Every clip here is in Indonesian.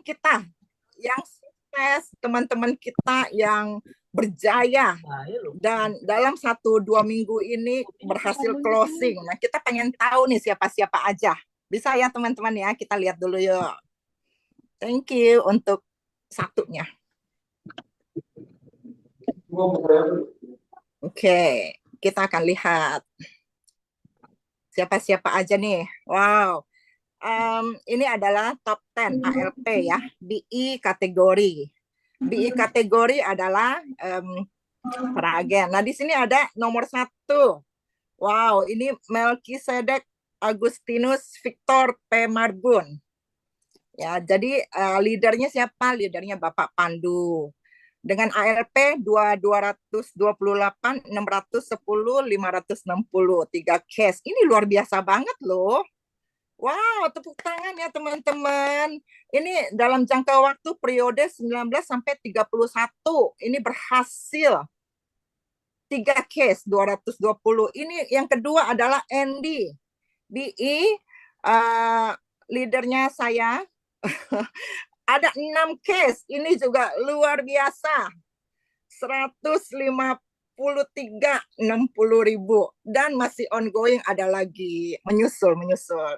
kita yang sukses, teman-teman kita yang berjaya, dan dalam 1-2 minggu ini berhasil closing. Nah, kita pengen tahu nih siapa-siapa aja. Bisa ya teman-teman ya, kita lihat dulu yuk. Thank you untuk satunya. Oke, kita akan lihat siapa-siapa aja nih. Wow, ini adalah top 10 ALP ya, BI kategori. BI kategori adalah peragen. Nah, di sini ada nomor 1. Wow, ini Melkisedek Agustinus Victor P. Marbun. Ya, jadi leadernya siapa? Leadernya Bapak Pandu. Dengan ALP 228, 610, 560, 3 case. Ini luar biasa banget loh. Wow, tepuk tangan ya teman-teman. Ini dalam jangka waktu periode 19 sampai 31. Ini berhasil 3 case 220. Ini yang kedua adalah Andy. BI leadernya saya ada 6 case. Ini juga luar biasa. 153, 60.000, dan masih ongoing, ada lagi menyusul,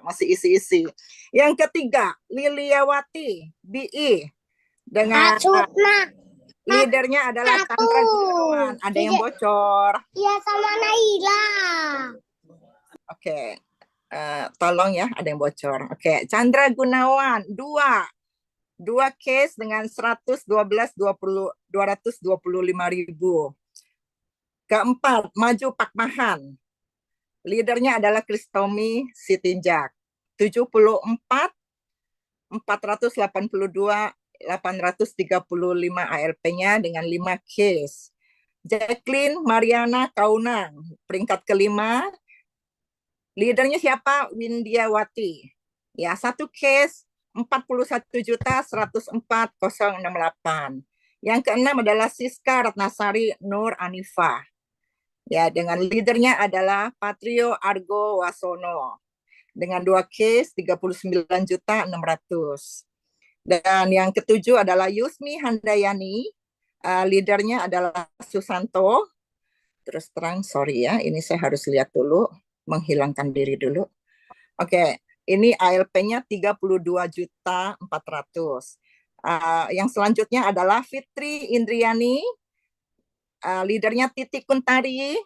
masih isi-isi. Yang ketiga, Liliawati BI dengan leadernya adalah Chandra Gunawan. Ada yang bocor? Iya, sama Naila. Oke. Tolong ya, ada yang bocor. Oke, Chandra Gunawan 2 case dengan 225.000. Keempat, Maju Pakmahan. Leadernya adalah Kristomi Sitinjak. 74, 482, 835 ALP-nya dengan 5 case. Jacqueline Mariana Kaunang, peringkat kelima. Leadernya siapa? Windiawati. Ya, 1 case 41.104.068. Yang keenam adalah Siska Ratnasari Nur Anifah. Ya, dengan leadernya adalah Patrio Argo Wasono dengan 2 case 39.600. Dan yang ketujuh adalah Yusmi Handayani, leadernya adalah Susanto. Terus terang, sorry ya, ini saya harus lihat dulu, menghilangkan diri dulu. Oke, ini ALP-nya 32.400. Yang selanjutnya adalah Fitri Indriani, leadernya Titik Kuntari.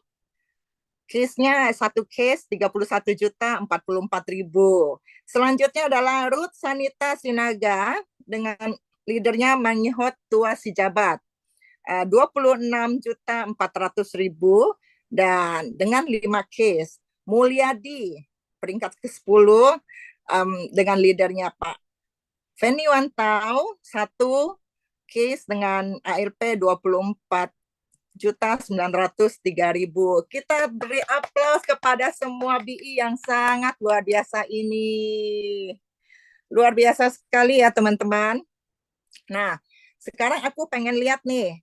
Case-nya 1 case 31.044.000. Selanjutnya adalah Ruth Sanita Sinaga dengan leadernya Manyihot Tua Sijabat. 26.400.000 dan dengan 5 case. Mulyadi peringkat ke-10 dengan leadernya Pak Feni Wantau, 1 case dengan ALP 24.903.000. Kita beri aplaus kepada semua BI yang sangat luar biasa ini. Luar biasa sekali ya teman-teman. Nah, sekarang aku pengen lihat nih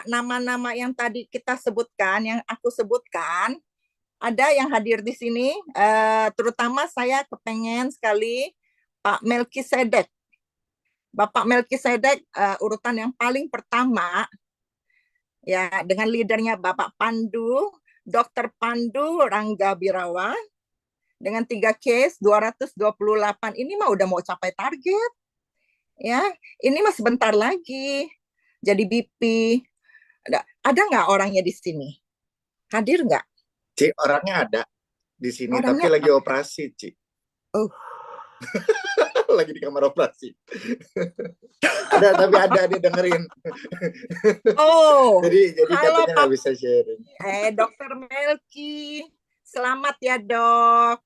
nama-nama yang tadi kita sebutkan, yang aku sebutkan, ada yang hadir di sini. Terutama saya kepengen sekali Pak Melkisedek. Bapak Melkisedek urutan yang paling pertama, ya, dengan leadernya Bapak Pandu, Dr. Pandu Rangga Birawa, dengan 3 case 228. Ini mah udah mau capai target. Ya, ini mah sebentar lagi jadi BP. Ada nggak orangnya di sini? Hadir nggak? Ci, orangnya ada di sini, orangnya... tapi lagi operasi, Ci. Oh. Lagi di kamar operasi. Tapi ada dia dengerin. Oh. Jadi katanya nggak bisa sharing. Dokter Melki, selamat ya dok.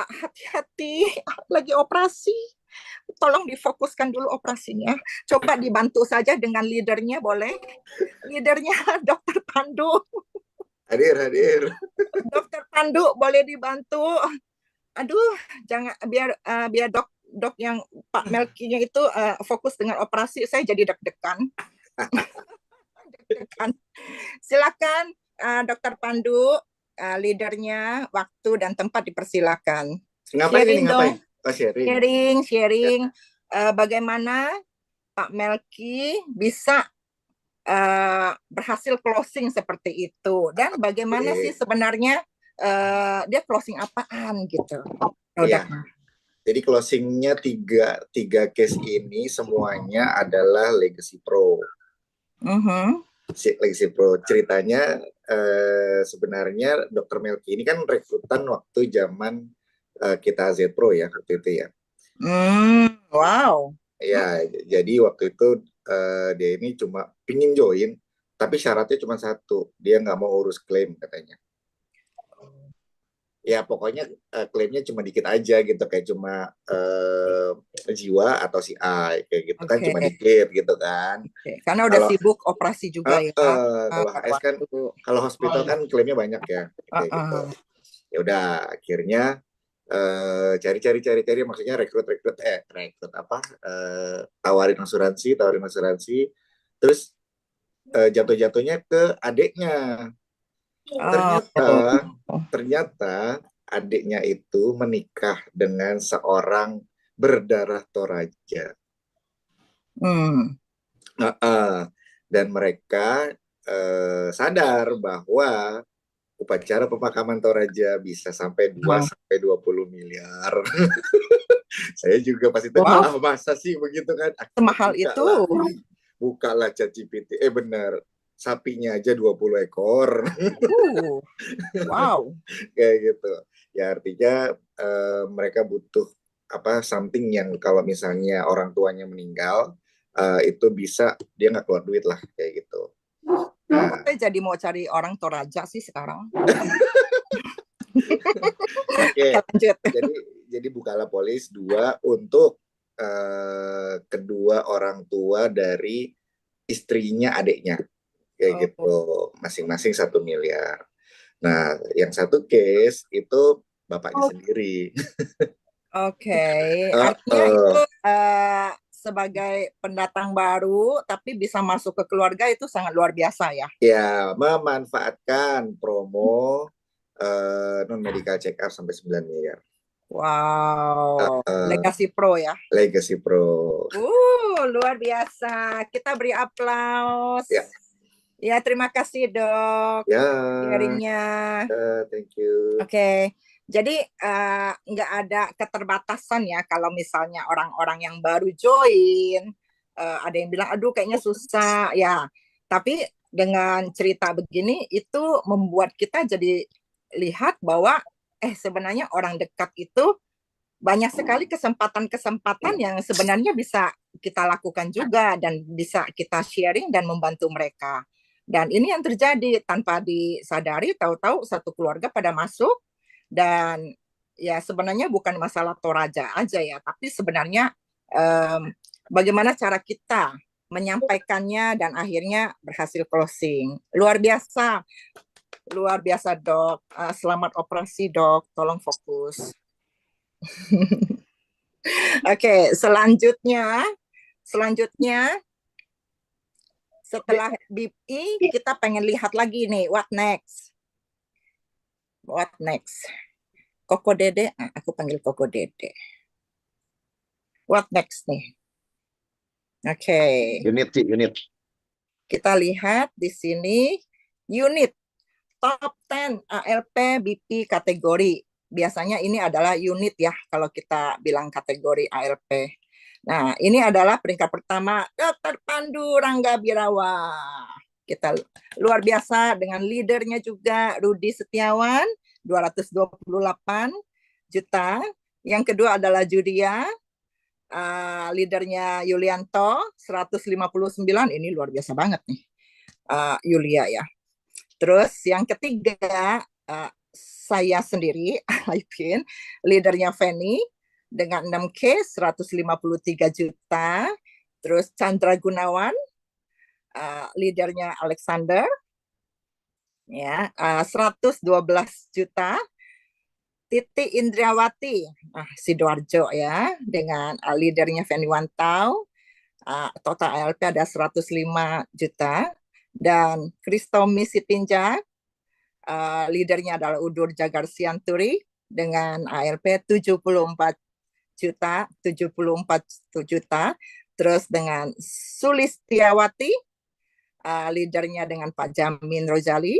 Hati-hati, lagi operasi. Tolong difokuskan dulu operasinya. Coba dibantu saja dengan leadernya, boleh? Leadernya Dokter Pandu. Hadir. Dokter Pandu, boleh dibantu? Aduh, jangan, biar dok yang Pak Melkinya itu fokus dengan operasi. Saya jadi deg-degan. Silakan Dokter Pandu, leadernya, waktu dan tempat dipersilakan. Ngapain ini, ngapain? Sharing. bagaimana Pak Melki bisa berhasil closing seperti itu, dan bagaimana sih sebenarnya dia closing apaan gitu Iya. produknya. Jadi closingnya tiga case ini semuanya adalah Legacy Pro. Legacy Pro ceritanya sebenarnya Dr. Melki ini kan rekrutan waktu zaman kita Z Pro ya waktu itu ya. Wow. Ya, jadi waktu itu dia ini cuma pingin join, tapi syaratnya cuma satu, dia nggak mau urus klaim katanya. Ya pokoknya klaimnya cuma dikit aja gitu, kayak cuma jiwa atau CI kayak gitu kan, cuma dikit gitu kan. Karena udah sibuk operasi juga ya. Kalau HS kan, kalau hospital kan klaimnya banyak ya, kayak gitu. Ya udah akhirnya cari maksudnya rekrut apa tawarin asuransi terus jatuhnya ke adiknya. Ternyata adiknya itu menikah dengan seorang berdarah Toraja. Dan mereka sadar bahwa upacara pemakaman Toraja bisa sampai 2-20 miliar. Saya juga pasti tanya, masa sih begitu kan? Semahal itu. Bukalah ChatGPT. Benar. Sapinya aja 20 ekor. Wow. Kayak gitu. Ya artinya mereka butuh something yang kalau misalnya orang tuanya meninggal itu bisa dia nggak keluar duit lah kayak gitu. Nah, jadi mau cari orang Toraja sih sekarang. Oke. Jadi bukalah polis 2 untuk kedua orang tua dari istrinya adiknya kayak gitu, masing-masing 1 miliar. Nah, yang satu case itu bapaknya sendiri. Artinya itu sebagai pendatang baru tapi bisa masuk ke keluarga itu sangat luar biasa ya. Ya, memanfaatkan promo non-medical check up sampai 9 miliar. Wow, Legacy Pro ya. Legacy Pro. Luar biasa. Kita beri aplaus. Ya. Ya, terima kasih Dok. Ya. Sharingnya. Thank you. Oke. Jadi nggak ada keterbatasan ya kalau misalnya orang-orang yang baru join, ada yang bilang, aduh kayaknya susah ya. Tapi dengan cerita begini itu membuat kita jadi lihat bahwa sebenarnya orang dekat itu banyak sekali kesempatan-kesempatan yang sebenarnya bisa kita lakukan juga dan bisa kita sharing dan membantu mereka. Dan ini yang terjadi tanpa disadari, tahu-tahu satu keluarga pada masuk. Dan ya sebenarnya bukan masalah Toraja aja ya, tapi sebenarnya bagaimana cara kita menyampaikannya dan akhirnya berhasil closing. Luar biasa Dok. Selamat operasi Dok, tolong fokus. Oke, selanjutnya setelah BPI kita pengen lihat lagi nih, what next? Koko Dede, aku panggil Koko Dede. What next nih? Oke. Unit. Kita lihat di sini unit top 10 ALP BP kategori. Biasanya ini adalah unit ya kalau kita bilang kategori ALP. Nah, ini adalah peringkat pertama Dr. Pandu Rangga Birawa. Kita luar biasa dengan leadernya juga Rudi Setiawan 228 juta. Yang kedua adalah Judia, leadernya Yulianto 159. Ini luar biasa banget nih, Yulia ya. Terus yang ketiga saya sendiri, Aipin, leadernya Feni dengan 6K 153 juta. Terus Chandra Gunawan, leadernya Alexander ya 112 juta. Titi Indriawati Sidoarjo ya dengan leadernya Feni Wantau, total ALP ada 105 juta. Dan Kristomi Sitinja, leadernya adalah Udur Jagar Sianturi dengan ALP 74 juta, 74 juta. Terus dengan Sulistiawati, leadernya dengan Pak Jamin Rozali,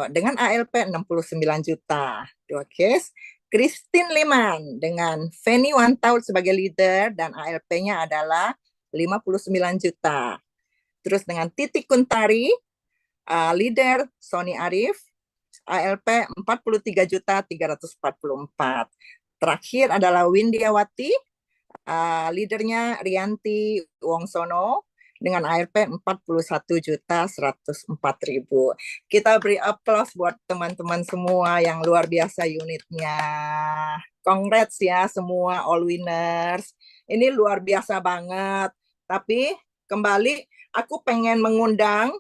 dengan ALP 69 juta. Dua case. Christine Liman dengan Feni Wantaul sebagai leader dan ALP-nya adalah 59 juta. Terus dengan Titi Kuntari, leader Sony Arif, ALP 43 juta 344. Terakhir adalah Windiawati, leadernya Rianti Wongsono dengan ARP 41 juta 104.000. Kita beri aplaus buat teman-teman semua yang luar biasa unitnya. Congrats ya semua all winners. Ini luar biasa banget. Tapi kembali aku pengen mengundang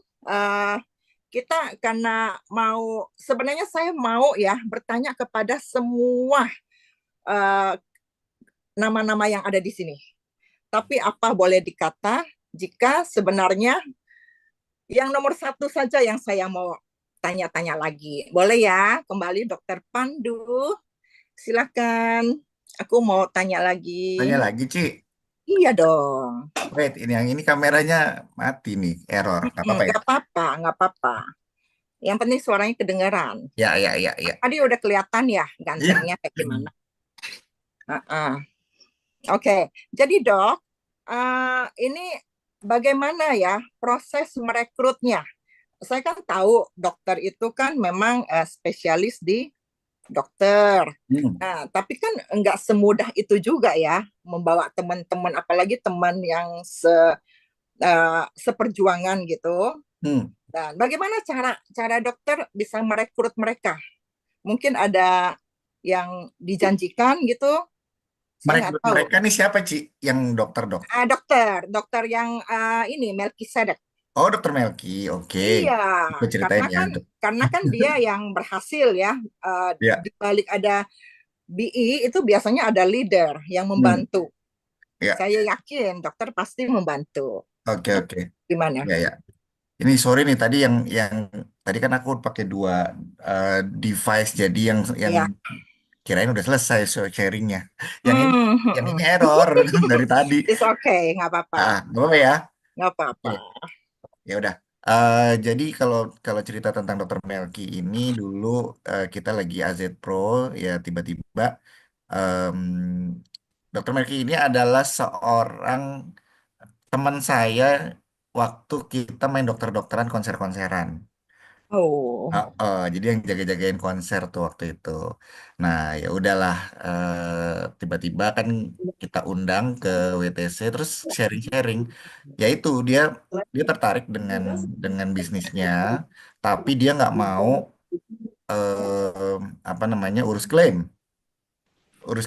kita karena mau sebenarnya saya mau ya bertanya kepada semua uh, nama-nama yang ada di sini. Tapi apa boleh dikata jika sebenarnya yang nomor satu saja yang saya mau tanya-tanya lagi. Boleh ya? Kembali Dokter Pandu. Silakan. Aku mau tanya Tanya lagi. lagi, Ci. Iya dong. Wait, ini yang ini kameranya mati nih, error. Nggak apa-apa ya? Nggak apa-apa, nggak apa-apa. Yang penting suaranya kedengeran. Ya, ya, ya, ya. Tadi udah kelihatan ya Iya. gantengnya kayak gimana. Oke, jadi dok, ini bagaimana ya proses merekrutnya? Saya kan tahu dokter itu kan memang spesialis di dokter. Hmm. Nah, tapi kan nggak semudah itu juga ya membawa teman-teman, apalagi teman yang seperjuangan gitu. Hmm. Dan bagaimana cara dokter bisa merekrut mereka? Mungkin ada yang dijanjikan gitu. Saya nggak tahu. Mereka nih siapa, Ci? Yang dokter, dok? Dokter yang ini Melkisedek. Oh, dokter Melki. Oke. Iya, Aku ceritain karena ya. kan karena kan dia yang berhasil ya. Ya. Di balik ada BI itu biasanya ada leader yang Hmm. membantu. Ya. Saya yakin dokter pasti membantu. Oke, oke. Gimana? Ya, ya. Ini sorry nih tadi yang tadi kan aku pakai dua device, jadi yang Iya. kirain udah selesai sharingnya. Yang ini Hmm, yang hmm. ini error dari tadi. It's okay, nggak apa-apa, Nggak apa-apa ya. nggak apa-apa. Oke. Ya udah. Jadi kalau kalau cerita tentang Dokter Melki ini dulu kita lagi AZ Pro ya tiba-tiba em, Dokter Melki ini adalah seorang teman saya waktu kita main dokter-dokteran konser-konseran. Oh. Jadi yang jaga-jagain konser tuh waktu itu. Nah ya udahlah tiba-tiba kan kita undang ke WTC terus sharing-sharing. Ya itu dia dia tertarik dengan bisnisnya, tapi dia nggak mau apa namanya urus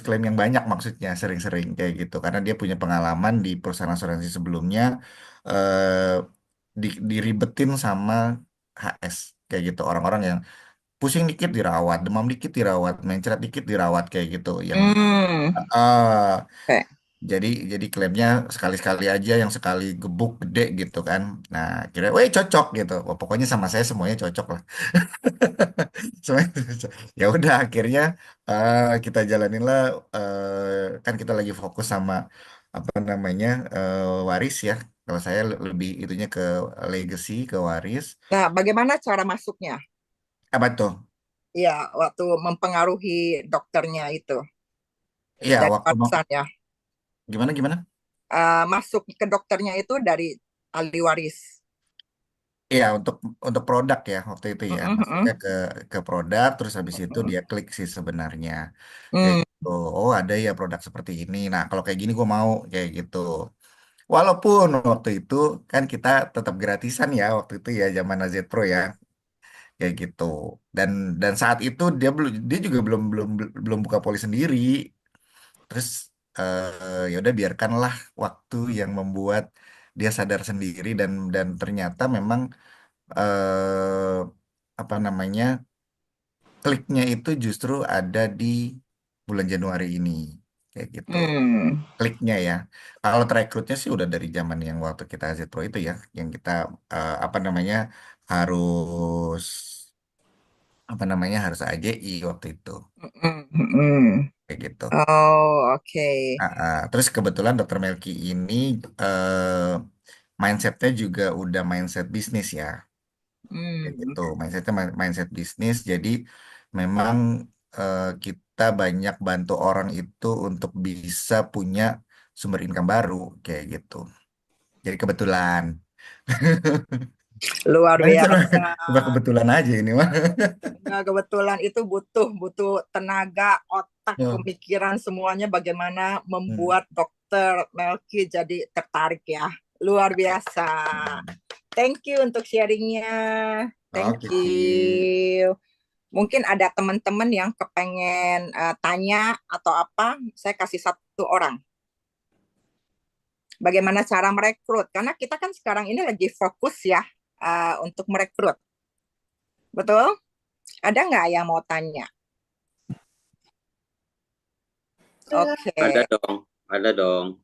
klaim yang banyak maksudnya sering-sering kayak gitu karena dia punya pengalaman di perusahaan asuransi sebelumnya eh, diribetin sama HS kayak gitu orang-orang yang pusing dikit dirawat, demam dikit dirawat, mencret dikit dirawat kayak gitu. Yang Hmm. eh Oke. jadi klaimnya sekali-sekali aja yang sekali gebuk gede gitu kan. Nah, kira, weh cocok gitu. Wah, pokoknya sama saya semuanya cocok lah. Semuanya cocok. Ya udah akhirnya kita jalanin lah kan kita lagi fokus sama apa namanya waris ya. Kalau saya lebih itunya ke legacy, ke waris. Nah, bagaimana cara masuknya? Apa tuh? Ya, waktu mempengaruhi dokternya itu Iya, dari waktu warisan ya. gimana gimana? Masuk ke dokternya itu dari ahli waris. Iya, untuk produk ya waktu itu ya. Mm, Masuknya mm, ke produk, terus habis itu mm. dia klik sih sebenarnya. Kayak Hmm. gitu. Oh, ada ya produk seperti ini. Nah, kalau kayak gini gue mau kayak gitu. Walaupun waktu itu kan kita tetap gratisan ya waktu itu ya zaman AZ Pro ya. Kayak gitu. Dan saat itu dia juga belum buka poli sendiri. Terus ya udah biarkanlah waktu yang membuat dia sadar sendiri dan ternyata memang eh apa namanya kliknya itu justru ada di bulan Januari ini kayak gitu Hmm. kliknya ya kalau rekrutnya sih udah dari zaman yang waktu kita AZ Pro itu ya yang kita apa namanya harus apa namanya harus AJI waktu itu Mm, mm. kayak gitu. Oh, oke. Terus kebetulan Dokter Melki ini eh, mindsetnya juga udah mindset bisnis ya, kayak Hmm. gitu. Mindsetnya mindset bisnis. Jadi memang kita banyak bantu orang itu untuk bisa punya sumber income baru kayak gitu. Jadi kebetulan. Luar Sebenarnya biasa. cuma kebetulan aja ini mah. Nah, kebetulan itu butuh butuh tenaga, otak, Hmm. pemikiran semuanya bagaimana Hmm. membuat Dokter Melki jadi tertarik ya. Luar biasa. Thank you untuk sharingnya. Thank Oke, Ci. you. Mungkin ada teman-teman yang kepengen tanya atau apa, saya kasih satu orang. Bagaimana cara merekrut? Karena kita kan sekarang ini lagi fokus ya untuk merekrut. Betul? Ada nggak yang mau tanya? Oke, Ada dong.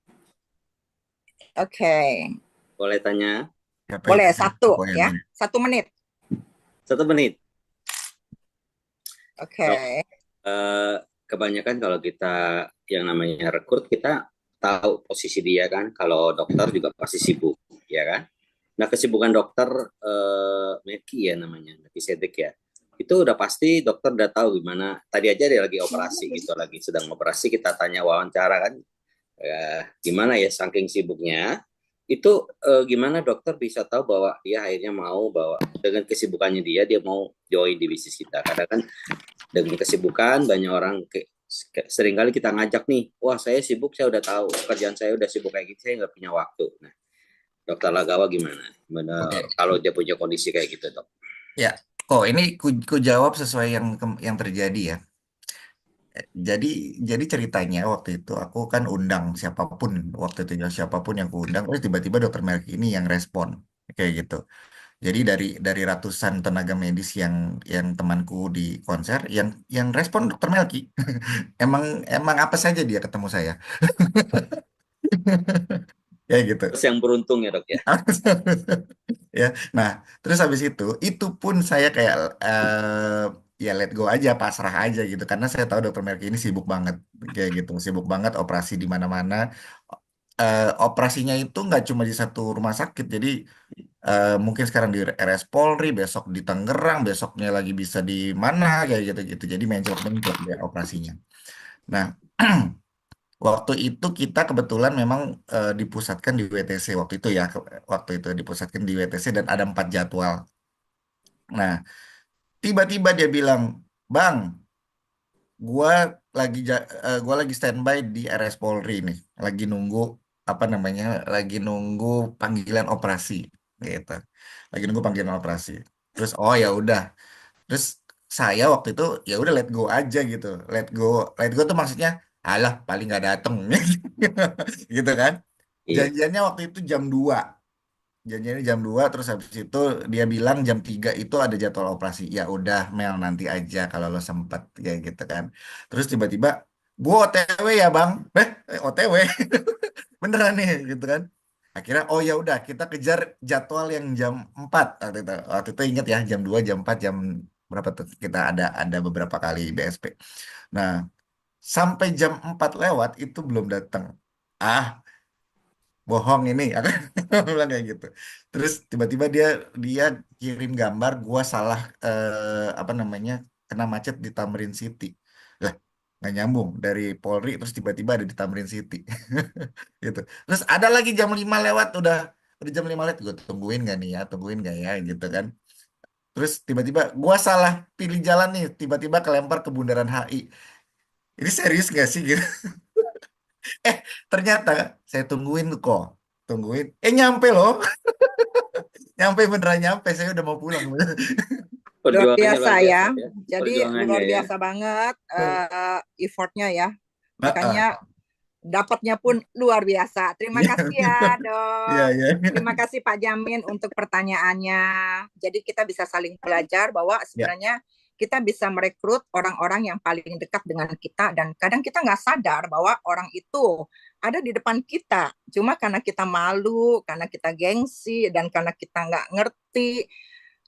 oke. Boleh tanya? Siapa Boleh itu? satu ya, Bohemian. 1 menit. 1 menit. Oke. Dok, kebanyakan kalau kita yang namanya rekrut, kita tahu posisi dia kan. Kalau dokter juga pasti sibuk, ya kan? Nah, kesibukan dokter Meki ya namanya, Meki Sedek ya. Itu udah pasti dokter udah tahu gimana. Tadi aja dia lagi operasi gitu, lagi sedang operasi, kita tanya wawancara kan. Gimana ya saking sibuknya. Itu gimana dokter bisa tahu bahwa dia akhirnya mau bahwa dengan kesibukannya dia mau join di bisnis kita. Karena kan dengan kesibukan banyak orang seringkali kita ngajak nih, wah saya sibuk, saya udah tahu kerjaan saya udah sibuk kayak gitu, saya nggak punya waktu. Nah, dokter Lagawa gimana? Oke. Kalau dia punya kondisi kayak gitu, dok? Ya, kok ini ku jawab sesuai yang terjadi ya. Jadi jadi ceritanya waktu itu aku kan undang siapapun waktu itu ya, siapapun yang kuundang, terus tiba-tiba Dokter Melki ini yang respon kayak gitu. Jadi dari ratusan tenaga medis yang temanku di konser, yang respon Dokter Melki. Emang emang apa saja dia ketemu saya, kayak gitu. Terus yang beruntung ya, dok ya. Ya, nah terus habis itu pun saya kayak ya let go aja, pasrah aja gitu, karena saya tahu Dokter Melki ini sibuk banget, kayak gitu, sibuk banget operasi di mana-mana. Operasinya itu nggak cuma di satu rumah sakit, jadi mungkin sekarang di RS Polri, besok di Tangerang, besoknya lagi bisa di mana kayak gitu-gitu. Jadi mencok-mencok dia operasinya. Nah, waktu itu kita kebetulan memang dipusatkan di WTC waktu itu ya, waktu itu dipusatkan di WTC dan ada 4 jadwal. Nah, tiba-tiba dia bilang, Bang, gua gua lagi standby di RS Polri nih, lagi nunggu apa namanya, lagi nunggu panggilan operasi, gitu. Lagi nunggu panggilan operasi. Terus oh ya udah, terus saya waktu itu ya udah let go aja gitu, let go tuh maksudnya, alah paling nggak dateng, gitu kan. Iya. Janjiannya waktu itu jam 2. Janjiannya jam 2, terus habis itu dia bilang jam 3 itu ada jadwal operasi. Ya udah Mel, nanti aja kalau lo sempet kayak gitu kan. Terus tiba-tiba gua OTW ya Bang. OTW beneran nih gitu kan. Akhirnya oh ya udah kita kejar jadwal yang jam 4 waktu itu. Waktu itu inget ya, jam 2, jam 4, jam berapa tuh kita ada beberapa kali BSP. Nah, sampai jam 4 lewat itu belum datang. Ah, bohong ini, aku bilang kayak gitu. Terus tiba-tiba dia dia kirim gambar gua salah, apa namanya, kena macet di Tamrin City. Lah, nggak nyambung dari Polri terus tiba-tiba ada di Tamrin City. Gitu. Terus ada lagi jam 5 lewat, udah jam 5 lewat, gue tungguin gak ya gitu kan. Terus tiba-tiba gua salah pilih jalan nih, tiba-tiba kelempar ke Bundaran HI. Ini serius gak sih gitu? Eh, ternyata saya tungguin tuh kok. Tungguin. Nyampe loh. Nyampe, beneran nyampe. Saya udah mau pulang. Luar Perjuangannya biasa luar ya. biasa ya. Jadi Perjuangannya luar ya. biasa banget effortnya ya. Heeh. Makanya dapatnya pun luar biasa. Terima kasih ya, Iya, Dok. iya. Terima kasih Pak Jamin untuk pertanyaannya. Jadi kita bisa saling belajar bahwa Ya, sebenarnya kita bisa merekrut orang-orang yang paling dekat dengan kita dan kadang kita nggak sadar bahwa orang itu ada di depan kita. Cuma karena kita malu, karena kita gengsi, dan karena kita nggak ngerti,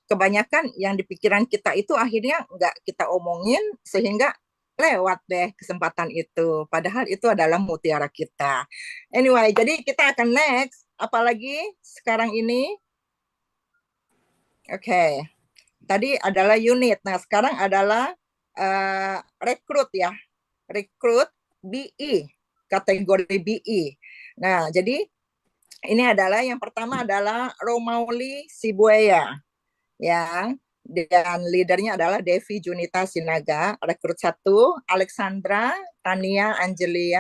kebanyakan yang di pikiran kita itu akhirnya nggak kita omongin sehingga lewat deh kesempatan itu. Padahal itu adalah mutiara kita. Anyway, jadi kita akan next. Apalagi sekarang ini? Oke. Tadi adalah unit. Nah, sekarang adalah rekrut ya. Rekrut BI, kategori BI. Nah, jadi ini adalah yang pertama adalah Romauli Sibuaya, ya, dan leadernya adalah Devi Junita Sinaga. Rekrut 1, Alexandra Tania Anjeli,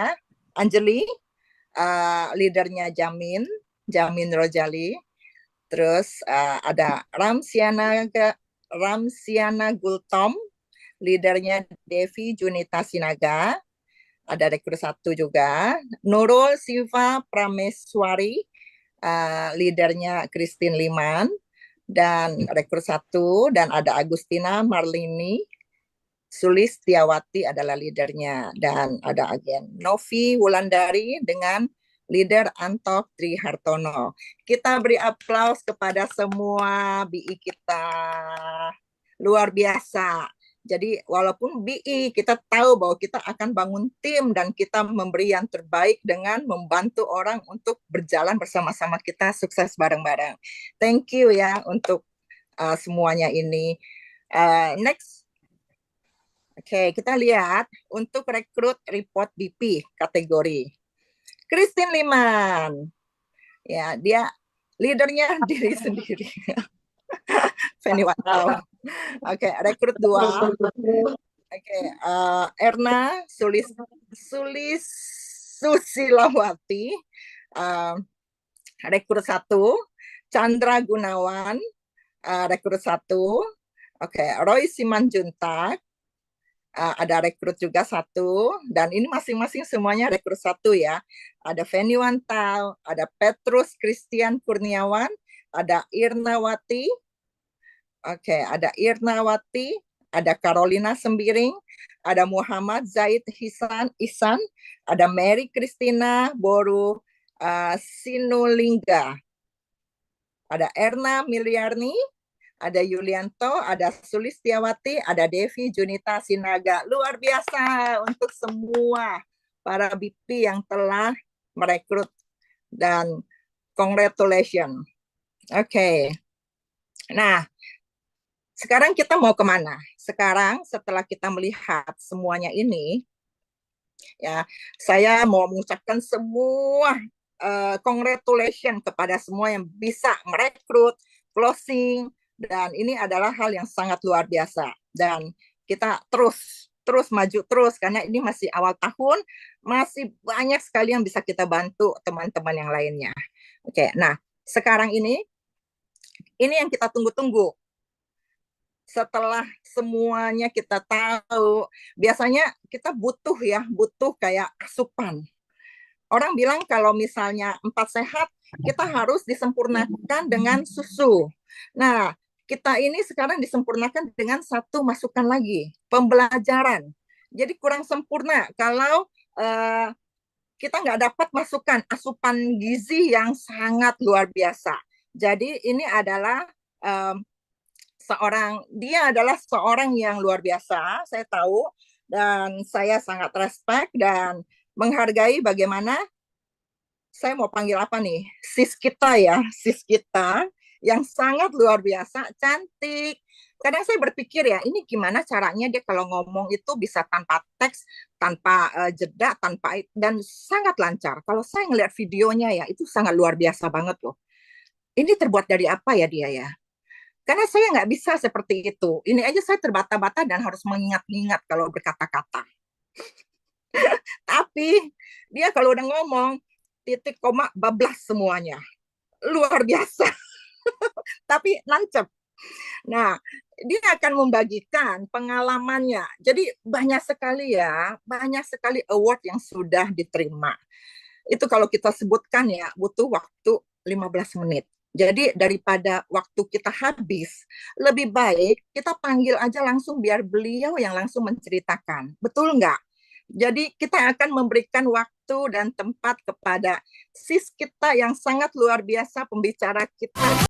leadernya Jamin Rojali. Terus ada Ramsiana Gultom, leadernya Devi Junita Sinaga. Ada rekrut 1 juga. Nurul Siva Prameswari, leadernya Christine Liman. Dan rekrut 1, dan ada Agustina Marlini Sulistiawati adalah leadernya. Dan ada agen Novi Wulandari dengan leader Antok Trihartono. Kita beri aplaus kepada semua BI kita. Luar biasa. Jadi walaupun BI, kita tahu bahwa kita akan bangun tim dan kita memberi yang terbaik dengan membantu orang untuk berjalan bersama-sama, kita sukses bareng-bareng. Thank you ya untuk semuanya ini. Next. Oke, kita lihat untuk rekrut report BP kategori. Christine Liman. Ya, dia leadernya diri sendiri. Fanny Wantau. Oke, rekrut 2. Oke, Erna Susilawati, rekrut 1. Chandra Gunawan, rekrut 1. Oke, Roy Simanjuntak, ada rekrut juga 1. Dan ini masing-masing semuanya rekrut 1 ya. Ada Fanny Wantau, ada Petrus Christian Kurniawan, ada Irnawati. Oke, ada Irnawati, ada Carolina Sembiring, ada Muhammad Zaid Ihsan, ada Mary Christina Boru Sinulingga, ada Erna Miliarni, ada Yulianto, ada Sulistiawati, ada Devi Junita Sinaga. Luar biasa untuk semua para BP yang telah merekrut, dan congratulations. Oke. Nah, sekarang kita mau kemana? Sekarang setelah kita melihat semuanya ini, ya, saya mau mengucapkan semua congratulations kepada semua yang bisa merekrut, closing, dan ini adalah hal yang sangat luar biasa. Dan kita terus maju terus, karena ini masih awal tahun, masih banyak sekali yang bisa kita bantu teman-teman yang lainnya. Oke, nah sekarang ini yang kita tunggu-tunggu. Setelah semuanya kita tahu, biasanya kita butuh kayak asupan. Orang bilang kalau misalnya 4 sehat, kita harus disempurnakan dengan susu. Nah, kita ini sekarang disempurnakan dengan 1 masukan lagi, pembelajaran. Jadi kurang sempurna kalau kita nggak dapat masukan asupan gizi yang sangat luar biasa. Jadi ini adalah dia adalah seorang yang luar biasa, saya tahu, dan saya sangat respect dan menghargai bagaimana, saya mau panggil apa nih, sis kita yang sangat luar biasa, cantik. Kadang saya berpikir ya, ini gimana caranya dia kalau ngomong itu bisa tanpa teks, tanpa jeda, dan sangat lancar. Kalau saya ngeliat videonya ya, itu sangat luar biasa banget loh. Ini terbuat dari apa ya dia ya? Karena saya nggak bisa seperti itu. Ini aja saya terbata-bata dan harus mengingat-ingat kalau berkata-kata. Tapi dia kalau udah ngomong, titik koma bablas semuanya. Luar biasa. Tapi nancep. Nah, dia akan membagikan pengalamannya. Jadi banyak sekali award yang sudah diterima. Itu kalau kita sebutkan ya, butuh waktu 15 menit. Jadi daripada waktu kita habis, lebih baik kita panggil aja langsung biar beliau yang langsung menceritakan. Betul nggak? Jadi kita akan memberikan waktu dan tempat kepada sis kita yang sangat luar biasa, pembicara kita.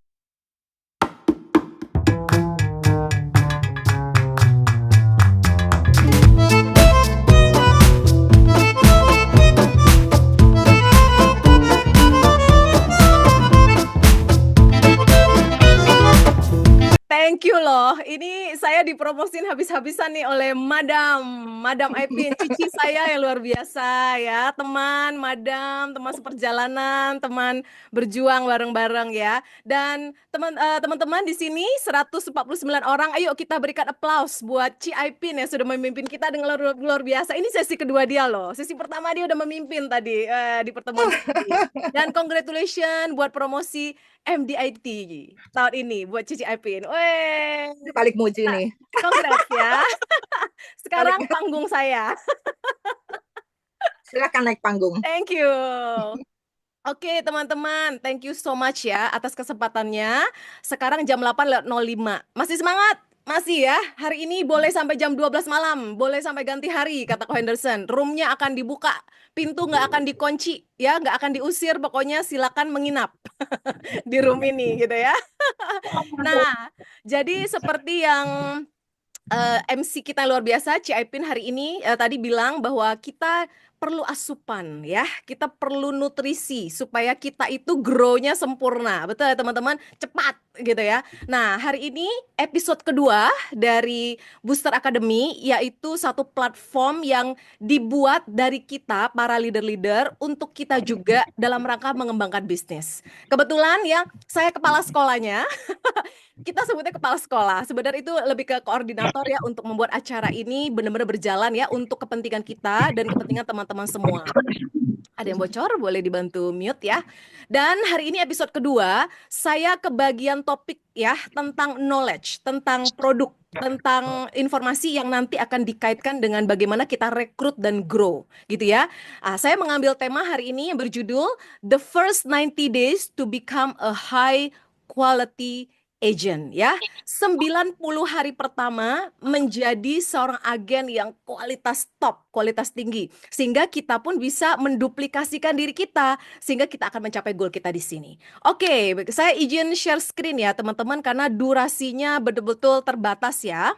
Thank you loh. Ini saya dipromosin habis-habisan nih oleh Madam Aipin, cici saya yang luar biasa ya. Teman, Madam, teman seperjalanan, teman berjuang bareng-bareng ya. Dan teman-teman di sini 149 orang. Ayo kita berikan aplaus buat Ci Aipin yang sudah memimpin kita dengan luar biasa. Ini sesi kedua dia loh. Sesi pertama dia udah memimpin tadi di pertemuan tadi. Dan congratulations buat promosi MDIT tahun ini buat Cici Aipin. Weh, Balik muji nih. congrats ya. Sekarang panggung saya. Silakan naik panggung. Thank you. Oke teman-teman, thank you so much ya atas kesempatannya. Sekarang jam 8.05. Masih semangat? Masih ya, hari ini boleh sampai jam 12 malam, boleh sampai ganti hari, kata Ko Henderson. Roomnya akan dibuka, pintu nggak akan dikunci, ya nggak akan diusir, pokoknya silakan menginap di room ini gitu ya. Nah, jadi seperti yang MC kita luar biasa, Ci Aipin hari ini tadi bilang bahwa kita perlu asupan ya, kita perlu nutrisi supaya kita itu grow-nya sempurna, betul ya teman-teman, cepat gitu ya. Nah hari ini episode kedua dari Booster Academy, yaitu satu platform yang dibuat dari kita para leader-leader untuk kita juga dalam rangka mengembangkan bisnis. Kebetulan ya saya kepala sekolahnya. Kita sebutnya kepala sekolah. Sebenarnya itu lebih ke koordinator ya untuk membuat acara ini benar-benar berjalan ya untuk kepentingan kita dan kepentingan teman-teman semua. Ada yang bocor, boleh dibantu mute ya. Dan hari ini episode kedua, saya ke bagian topik ya tentang knowledge, tentang produk, tentang informasi yang nanti akan dikaitkan dengan bagaimana kita rekrut dan grow gitu ya. Saya mengambil tema hari ini yang berjudul The First 90 Days to Become a High Quality Agent ya. 90 hari pertama menjadi seorang agen yang kualitas top, kualitas tinggi, sehingga kita pun bisa menduplikasikan diri kita sehingga kita akan mencapai goal kita di sini. Oke, saya izin share screen ya teman-teman karena durasinya betul-betul terbatas ya.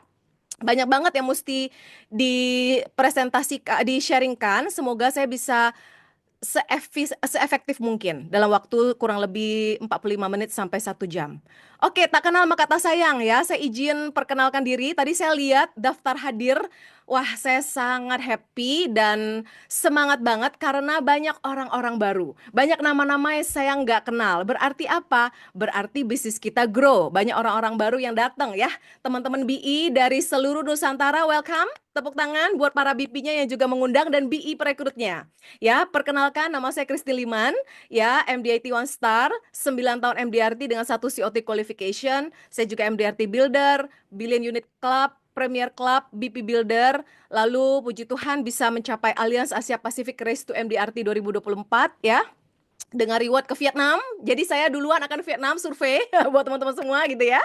Banyak banget yang mesti dipresentasikan, di-sharingkan. Semoga saya bisa seefektif mungkin dalam waktu kurang lebih 45 menit sampai 1 jam. Oke, tak kenal maka tak sayang ya. Saya izin perkenalkan diri. Tadi saya lihat daftar hadir. Wah, saya sangat happy dan semangat banget karena banyak orang-orang baru. Banyak nama-nama yang saya nggak kenal. Berarti apa? Berarti bisnis kita grow. Banyak orang-orang baru yang datang ya. Teman-teman BI dari seluruh Nusantara, welcome. Tepuk tangan buat para BP-nya yang juga mengundang dan BI perekrutnya. Ya, perkenalkan nama saya Kristi Liman, ya, MDRT One Star, 9 tahun MDRT dengan 1 COT qualification. Saya juga MDRT Builder, Billion Unit Club, Premier Club, BP Builder. Lalu puji Tuhan bisa mencapai Alliance Asia Pacific Race to MDRT 2024 ya. Dengan reward ke Vietnam. Jadi saya duluan akan Vietnam survei buat teman-teman semua gitu ya.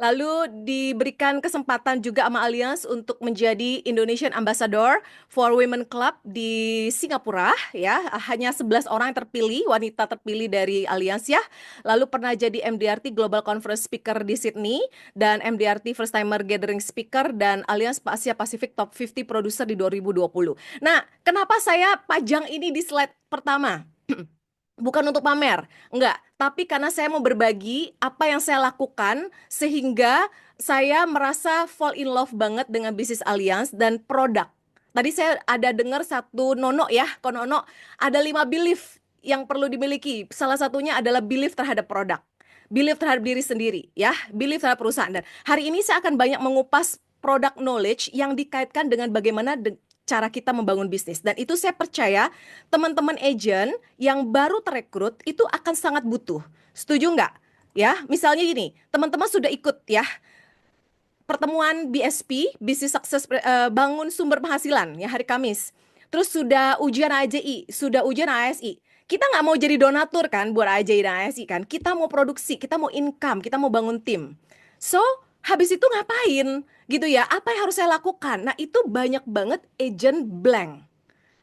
Lalu diberikan kesempatan juga sama Alliance untuk menjadi Indonesian Ambassador for Women Club di Singapura ya. Hanya 11 orang yang terpilih, wanita terpilih dari Alliance ya. Lalu pernah jadi MDRT Global Conference Speaker di Sydney dan MDRT First Timer Gathering Speaker dan Alliance Asia Pacific Top 50 Producer di 2020. Nah, kenapa saya pajang ini di slide pertama? Bukan untuk pamer, enggak. Tapi karena saya mau berbagi apa yang saya lakukan sehingga saya merasa fall in love banget dengan bisnis Alliance dan produk. Tadi saya ada dengar satu nono ya, Konono, ada 5 belief yang perlu dimiliki. Salah satunya adalah belief terhadap produk, belief terhadap diri sendiri, ya, belief terhadap perusahaan. Dan hari ini saya akan banyak mengupas product knowledge yang dikaitkan dengan bagaimana cara kita membangun bisnis. Dan itu saya percaya teman-teman agent yang baru terekrut itu akan sangat butuh. Setuju nggak? Ya, misalnya gini, teman-teman sudah ikut ya pertemuan BSP, Business Success Bangun Sumber Penghasilan ya hari Kamis. Terus sudah ujian AJI, sudah ujian ASI. Kita nggak mau jadi donatur kan buat AJI dan ASI kan. Kita mau produksi, kita mau income, kita mau bangun tim. So, habis itu ngapain? Gitu ya, apa yang harus saya lakukan? Nah, itu banyak banget agent blank.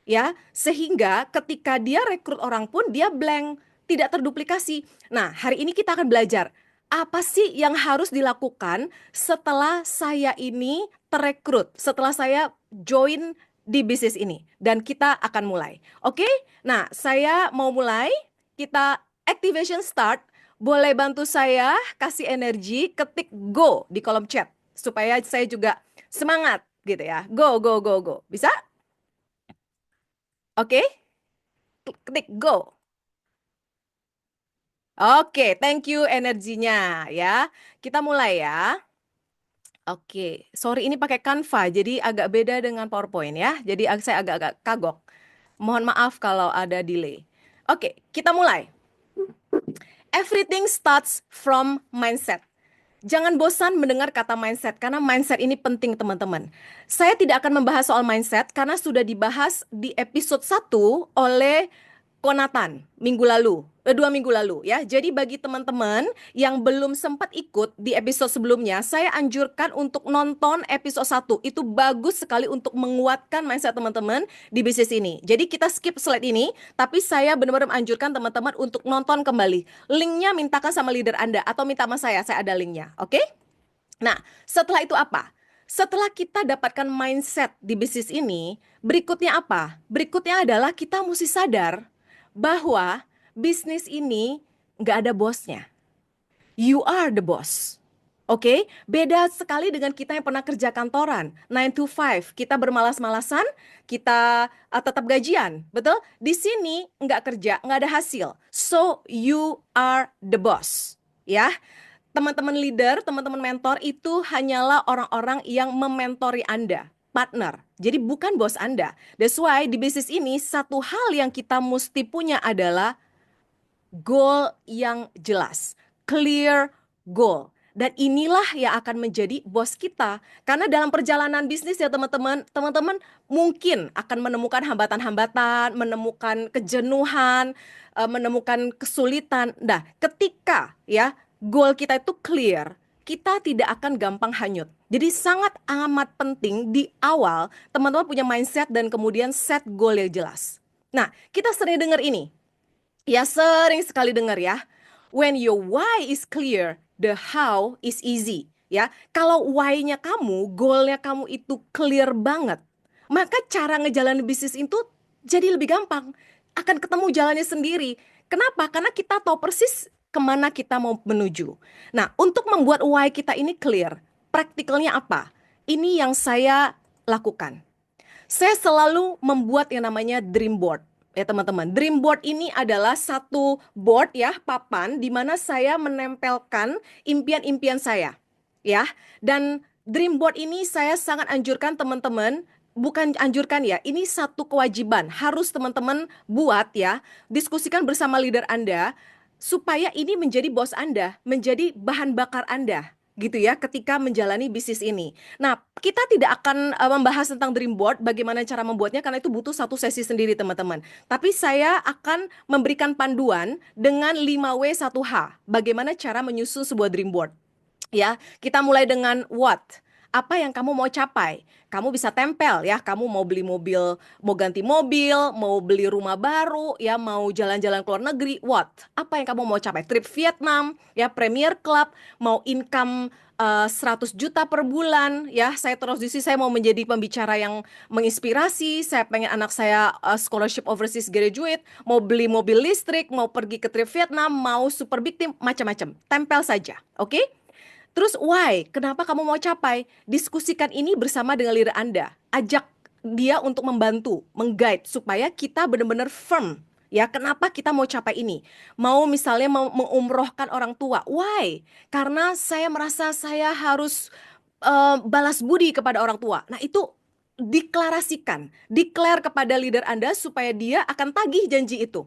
Ya, sehingga ketika dia rekrut orang pun dia blank, tidak terduplikasi. Nah, hari ini kita akan belajar apa sih yang harus dilakukan setelah saya ini terekrut, setelah saya join di bisnis ini. Dan kita akan mulai. Oke? Nah, saya mau mulai. Kita activation start. Boleh bantu saya kasih energi, ketik go di kolom chat supaya saya juga semangat gitu ya. Go, go, go, go. Bisa? Oke? Ketik go. Oke, thank you energinya ya. Kita mulai ya. Oke, sorry ini pakai Canva, jadi agak beda dengan PowerPoint ya. Jadi saya agak-agak kagok. Mohon maaf kalau ada delay. Oke, kita mulai. Everything starts from mindset. Jangan bosan mendengar kata mindset, karena mindset ini penting teman-teman. Saya tidak akan membahas soal mindset, karena sudah dibahas di episode 1 oleh Konatan minggu lalu, 2 minggu lalu ya. Jadi bagi teman-teman yang belum sempat ikut di episode sebelumnya, saya anjurkan untuk nonton episode 1. Itu bagus sekali untuk menguatkan mindset teman-teman di bisnis ini. Jadi kita skip slide ini, tapi saya benar-benar anjurkan teman-teman untuk nonton kembali. Linknya mintakan sama leader Anda atau minta sama saya ada linknya, oke? Nah, setelah itu apa? Setelah kita dapatkan mindset di bisnis ini, berikutnya apa? Berikutnya adalah kita mesti sadar bahwa bisnis ini nggak ada bosnya. You are the boss. Oke, beda sekali dengan kita yang pernah kerja kantoran, 9 to 5. Kita bermalas-malasan, kita tetap gajian, betul? Di sini nggak kerja, nggak ada hasil. So, you are the boss. Ya, teman-teman leader, teman-teman mentor itu hanyalah orang-orang yang mementori Anda. Partner. Jadi bukan bos Anda. That's why di bisnis ini satu hal yang kita mesti punya adalah goal yang jelas. Clear goal. Dan inilah yang akan menjadi bos kita. Karena dalam perjalanan bisnis ya teman-teman, teman-teman mungkin akan menemukan hambatan-hambatan, menemukan kejenuhan, menemukan kesulitan. Nah, ketika ya goal kita itu clear, kita tidak akan gampang hanyut. Jadi sangat amat penting di awal teman-teman punya mindset dan kemudian set goal yang jelas. Nah, kita sering dengar ini. Ya sering sekali dengar ya. When your why is clear, the how is easy. Ya, kalau why-nya kamu, goal-nya kamu itu clear banget, maka cara ngejalanin bisnis itu jadi lebih gampang. Akan ketemu jalannya sendiri. Kenapa? Karena kita tahu persis kemana kita mau menuju. Nah, untuk membuat why kita ini clear, praktikalnya apa? Ini yang saya lakukan. Saya selalu membuat yang namanya dream board. Ya teman-teman, dream board ini adalah satu board ya, papan di mana saya menempelkan impian-impian saya. Ya, dan dream board ini saya sangat anjurkan teman-teman, bukan anjurkan ya, ini satu kewajiban harus teman-teman buat ya, diskusikan bersama leader Anda supaya ini menjadi bos Anda, menjadi bahan bakar Anda gitu ya ketika menjalani bisnis ini. Nah, kita tidak akan membahas tentang dream board, bagaimana cara membuatnya karena itu butuh satu sesi sendiri teman-teman. Tapi saya akan memberikan panduan dengan 5W1H, bagaimana cara menyusun sebuah dream board. Ya, kita mulai dengan what? Apa yang kamu mau capai? Kamu bisa tempel ya, kamu mau beli mobil, mau ganti mobil, mau beli rumah baru, ya mau jalan-jalan ke luar negeri, what? Apa yang kamu mau capai? Trip Vietnam, ya Premier Club, mau income 100 juta per bulan, ya saya terus di sini saya mau menjadi pembicara yang menginspirasi, saya pengen anak saya scholarship overseas graduate, mau beli mobil listrik, mau pergi ke trip Vietnam, mau super big team, macam-macam, tempel saja, oke? Terus why? Kenapa kamu mau capai? Diskusikan ini bersama dengan leader Anda. Ajak dia untuk membantu, mengguide supaya kita benar-benar firm. Ya, kenapa kita mau capai ini? Mau misalnya mau mengumrohkan orang tua. Why? Karena saya merasa saya harus balas budi kepada orang tua. Nah, itu deklarasikan, declare kepada leader Anda supaya dia akan tagih janji itu.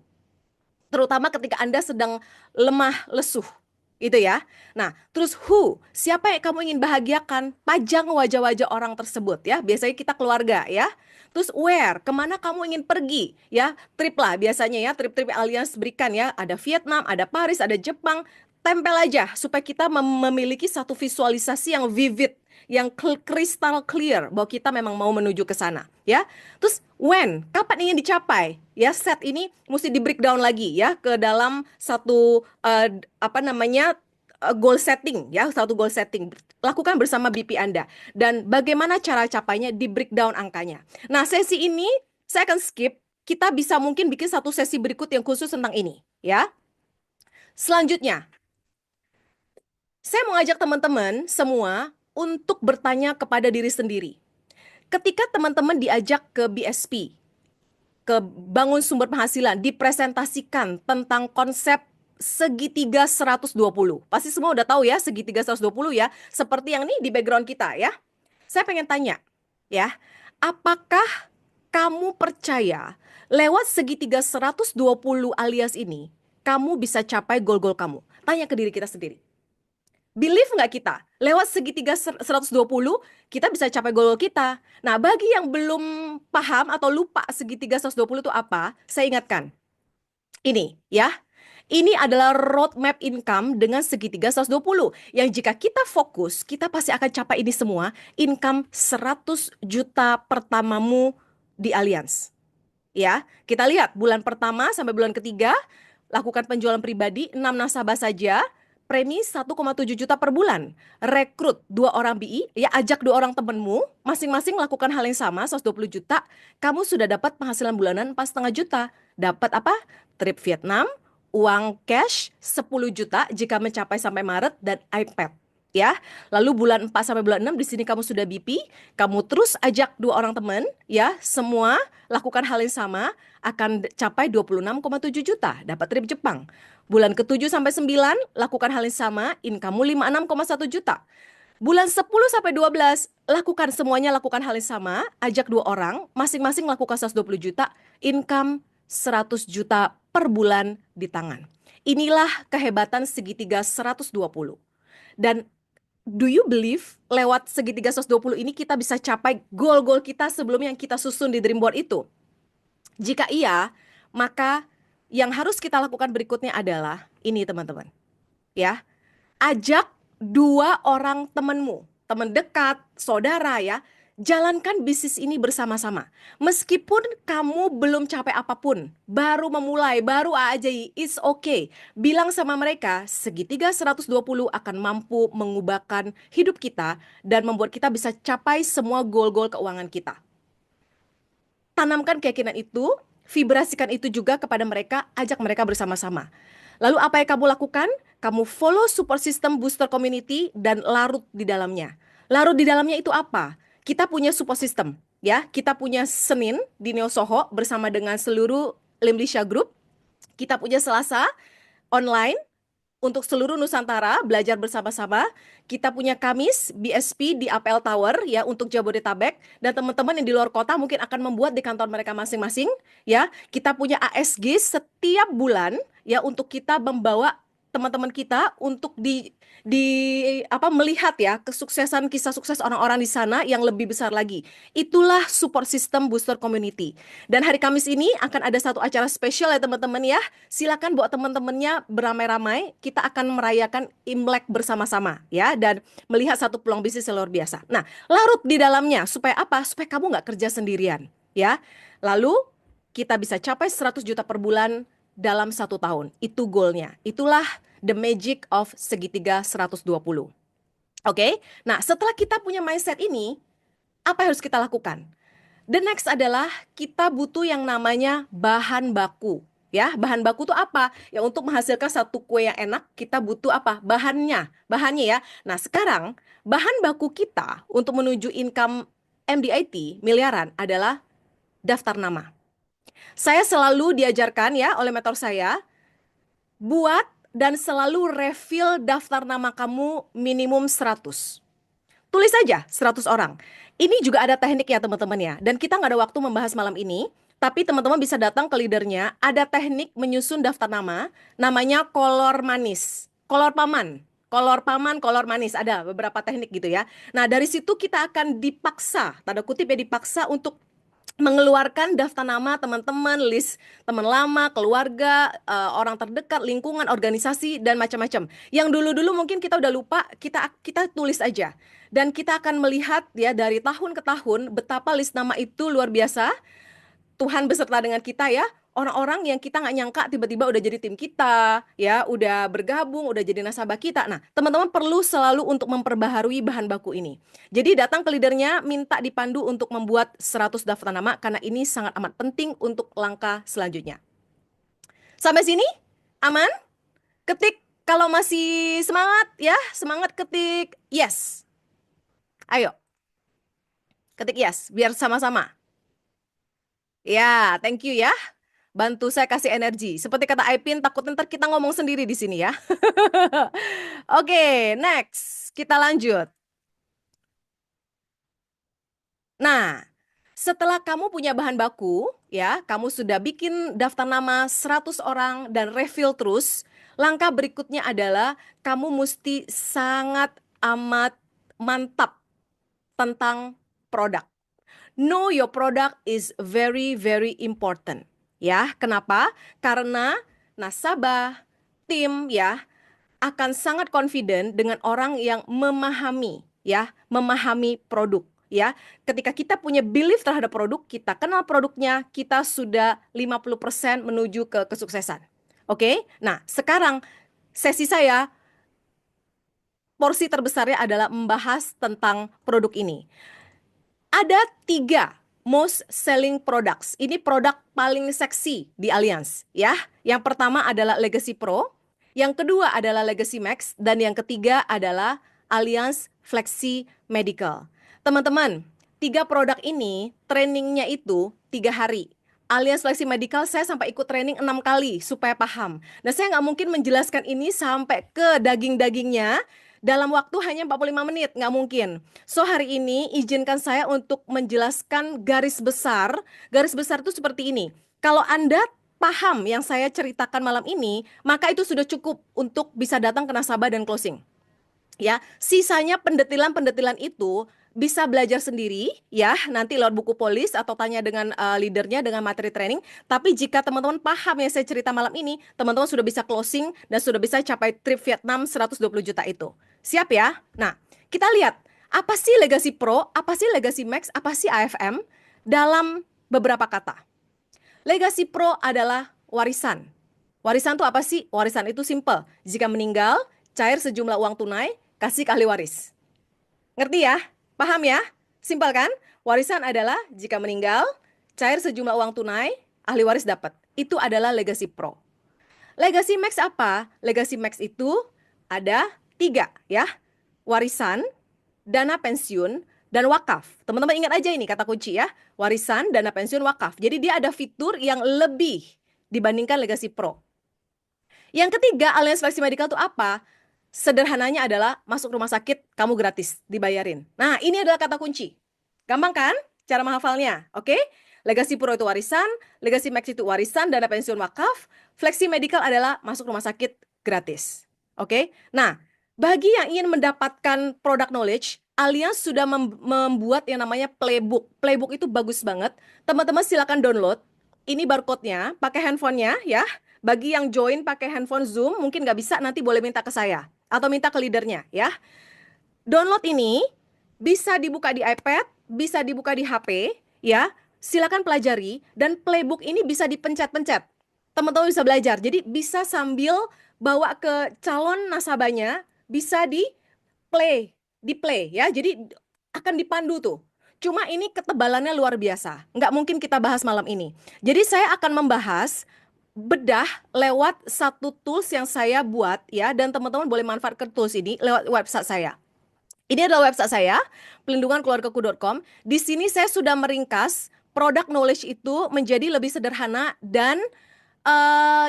Terutama ketika Anda sedang lemah lesuh. Itu ya. Nah, terus who? Siapa yang kamu ingin bahagiakan? Pajang wajah-wajah orang tersebut ya. Biasanya kita keluarga ya. Terus where? Kemana kamu ingin pergi? Ya, trip lah biasanya ya. Trip-trip Allianz berikan ya. Ada Vietnam, ada Paris, ada Jepang. Tempel aja supaya kita memiliki satu visualisasi yang vivid, yang crystal clear bahwa kita memang mau menuju ke sana ya. Terus when? Kapan ingin dicapai? Ya, set ini mesti di breakdown lagi ya ke dalam satu goal setting ya, satu goal setting. Lakukan bersama BP Anda dan bagaimana cara capainya di breakdown angkanya. Nah, sesi ini saya akan skip. Kita bisa mungkin bikin satu sesi berikut yang khusus tentang ini ya. Selanjutnya, Saya mau ngajak teman-teman semua untuk bertanya kepada diri sendiri. Ketika teman-teman diajak ke BSP, ke bangun sumber penghasilan, dipresentasikan tentang konsep segitiga 120. Pasti semua udah tahu ya segitiga 120 ya, seperti yang nih di background kita ya. Saya pengen tanya ya, apakah kamu percaya lewat segitiga 120 alias ini, kamu bisa capai goal-goal kamu? Tanya ke diri kita sendiri. Believe nggak kita? Lewat segitiga 120, kita bisa capai goal kita. Nah, bagi yang belum paham atau lupa segitiga 120 itu apa, saya ingatkan. Ini ya, ini adalah roadmap income dengan segitiga 120. Yang jika kita fokus, kita pasti akan capai ini semua. Income 100 juta pertamamu di Allianz. Ya, kita lihat bulan pertama sampai bulan ketiga, lakukan penjualan pribadi 6 nasabah saja, premi 1,7 juta per bulan. Rekrut 2 orang BI, ya ajak 2 orang temenmu, masing-masing lakukan hal yang sama, 120 juta, kamu sudah dapat penghasilan bulanan 4,5 juta. Dapat apa? Trip Vietnam, uang cash 10 juta jika mencapai sampai Maret, dan iPad. Ya, lalu bulan 4 sampai bulan 6 di sini kamu sudah BP, kamu terus ajak 2 orang teman, ya, semua lakukan hal yang sama, akan capai 26,7 juta, dapat trip Jepang. Bulan ke-7 sampai 9 lakukan hal yang sama, income-mu 56,1 juta. Bulan 10 sampai 12 lakukan semuanya, lakukan hal yang sama, ajak 2 orang, masing-masing lakukan 120 juta, income 100 juta per bulan di tangan. Inilah kehebatan segitiga 120. Dan do you believe lewat segitiga 120 ini kita bisa capai goal-goal kita sebelum yang kita susun di dream board itu? Jika iya, maka yang harus kita lakukan berikutnya adalah ini teman-teman. Ya, ajak 2 orang temanmu, teman dekat, saudara ya, jalankan bisnis ini bersama-sama. Meskipun kamu belum capai apapun, baru memulai, baru aja, it's okay. Bilang sama mereka, segitiga 120 akan mampu mengubahkan hidup kita dan membuat kita bisa capai semua goal-goal keuangan kita. Tanamkan keyakinan itu, vibrasikan itu juga kepada mereka, ajak mereka bersama-sama. Lalu apa yang kamu lakukan? Kamu follow support system booster community dan larut di dalamnya. Larut di dalamnya itu apa? Kita punya support system, ya. Kita punya Senin di Neo Soho bersama dengan seluruh Limlisha Group. Kita punya Selasa online untuk seluruh Nusantara belajar bersama-sama. Kita punya Kamis BSP di APL Tower ya untuk Jabodetabek, dan teman-teman yang di luar kota mungkin akan membuat di kantor mereka masing-masing ya. Kita punya ASG setiap bulan ya untuk kita membawa teman-teman kita untuk melihat ya kesuksesan, kisah sukses orang-orang di sana yang lebih besar lagi. Itulah support system booster community. Dan hari Kamis ini akan ada satu acara spesial ya teman-teman ya. Silakan bawa teman-temannya beramai-ramai. Kita akan merayakan Imlek bersama-sama ya, dan melihat satu peluang bisnis yang luar biasa. Nah, larut di dalamnya supaya apa? Supaya kamu nggak kerja sendirian ya. Lalu kita bisa capai 100 juta per bulan dalam 1 tahun. Itu goalnya. Itulah the magic of segitiga 120. Oke? Nah, setelah kita punya mindset ini, apa yang harus kita lakukan? The next adalah kita butuh yang namanya bahan baku. Ya, bahan baku itu apa? Ya, untuk menghasilkan satu kue yang enak, kita butuh apa? Bahannya ya. Nah, sekarang bahan baku kita untuk menuju income MDIT miliaran adalah daftar nama. Saya selalu diajarkan ya oleh mentor saya, buat dan selalu refill daftar nama kamu minimum 100. Tulis saja 100 orang. Ini juga ada teknik ya teman-teman ya. Dan kita nggak ada waktu membahas malam ini. Tapi teman-teman bisa datang ke leadernya. Ada teknik menyusun daftar nama. Namanya kolor manis. Kolor paman. Kolor paman, kolor manis. Ada beberapa teknik gitu ya. Nah dari situ kita akan dipaksa. Tanda kutip ya, dipaksa untuk mengeluarkan daftar nama teman-teman, list teman lama, keluarga, orang terdekat, lingkungan, organisasi, dan macam-macam. Yang dulu-dulu mungkin kita udah lupa, kita tulis aja. Dan kita akan melihat ya dari tahun ke tahun betapa list nama itu luar biasa. Tuhan beserta dengan kita ya. Orang-orang yang kita nggak nyangka tiba-tiba udah jadi tim kita, ya, udah bergabung, udah jadi nasabah kita. Nah, teman-teman perlu selalu untuk memperbaharui bahan baku ini. Jadi datang ke leadernya, minta dipandu untuk membuat 100 daftar nama, karena ini sangat amat penting untuk langkah selanjutnya. Sampai sini? Aman? Kalau masih semangat ya, semangat ketik yes. Ayo, ketik yes, biar sama-sama. Ya, thank you ya. Bantu saya kasih energi. Seperti kata Aipin, takut ntar kita ngomong sendiri di sini ya. Oke, next. Kita lanjut. Nah, setelah kamu punya bahan baku, ya, kamu sudah bikin daftar nama 100 orang dan refill terus, langkah berikutnya adalah kamu mesti sangat amat mantap tentang produk. Know your product is very very important. Ya, kenapa? Karena nasabah, tim ya akan sangat confident dengan orang yang memahami ya, memahami produk ya. Ketika kita punya belief terhadap produk, kita kenal produknya, kita sudah 50% menuju ke kesuksesan. Oke? Nah, sekarang sesi saya porsi terbesarnya adalah membahas tentang produk ini. Ada 3 most selling products. Ini produk paling seksi di Allianz ya. Yang pertama adalah Legacy Pro, yang kedua adalah Legacy Max, dan yang ketiga adalah Allianz Flexi Medical. Teman-teman, 3 produk ini trainingnya itu 3 hari. Allianz Flexi Medical saya sampai ikut training 6 kali supaya paham. Nah, saya nggak mungkin menjelaskan ini sampai ke daging-dagingnya dalam waktu hanya 45 menit, nggak mungkin. So, hari ini izinkan saya untuk menjelaskan garis besar. Garis besar itu seperti ini. Kalau Anda paham yang saya ceritakan malam ini, maka itu sudah cukup untuk bisa datang ke nasabah dan closing. Ya, sisanya pendetilan-pendetilan itu bisa belajar sendiri ya, nanti lewat buku polis atau tanya dengan leadernya dengan materi training. Tapi jika teman-teman paham yang saya cerita malam ini, teman-teman sudah bisa closing dan sudah bisa capai trip Vietnam 120 juta itu. Siap ya? Nah, kita lihat apa sih Legacy Pro, apa sih Legacy Max, apa sih AFM dalam beberapa kata. Legacy Pro adalah warisan. Warisan itu apa sih? Warisan itu simple. Jika meninggal, cair sejumlah uang tunai, kasih ke ahli waris. Ngerti ya? Paham ya? Simpel kan? Warisan adalah jika meninggal, cair sejumlah uang tunai, ahli waris dapat. Itu adalah Legacy Pro. Legacy Max apa? Legacy Max itu ada 3 ya. Warisan, dana pensiun, dan wakaf. Teman-teman ingat aja ini kata kunci ya. Warisan, dana pensiun, wakaf. Jadi dia ada fitur yang lebih dibandingkan Legacy Pro. Yang ketiga, Allianz Flexi Medical itu apa? Sederhananya adalah masuk rumah sakit, kamu gratis, dibayarin. Nah, ini adalah kata kunci. Gampang kan cara menghafalnya? Oke? Legacy Pro itu warisan, Legacy Max itu warisan, dana pensiun, wakaf. Flexi Medical adalah masuk rumah sakit gratis. Oke? Nah, bagi yang ingin mendapatkan product knowledge, Allianz sudah membuat yang namanya playbook. Playbook itu bagus banget. Teman-teman silakan download. Ini barcode-nya, pakai handphonenya ya. Bagi yang join pakai handphone Zoom, mungkin nggak bisa, nanti boleh minta ke saya. Atau minta ke leadernya ya. Download ini bisa dibuka di iPad, bisa dibuka di HP ya. Silakan pelajari, dan playbook ini bisa dipencet-pencet. Teman-teman bisa belajar. Jadi bisa sambil bawa ke calon nasabahnya, bisa di play ya. Jadi akan dipandu tuh. Cuma ini ketebalannya luar biasa. Nggak mungkin kita bahas malam ini. Jadi saya akan membahas bedah lewat satu tools yang saya buat ya, dan teman-teman boleh manfaatkan tools ini lewat website saya. Ini adalah website saya, pelindungankeluargaku.com. Di sini saya sudah meringkas product knowledge itu menjadi lebih sederhana dan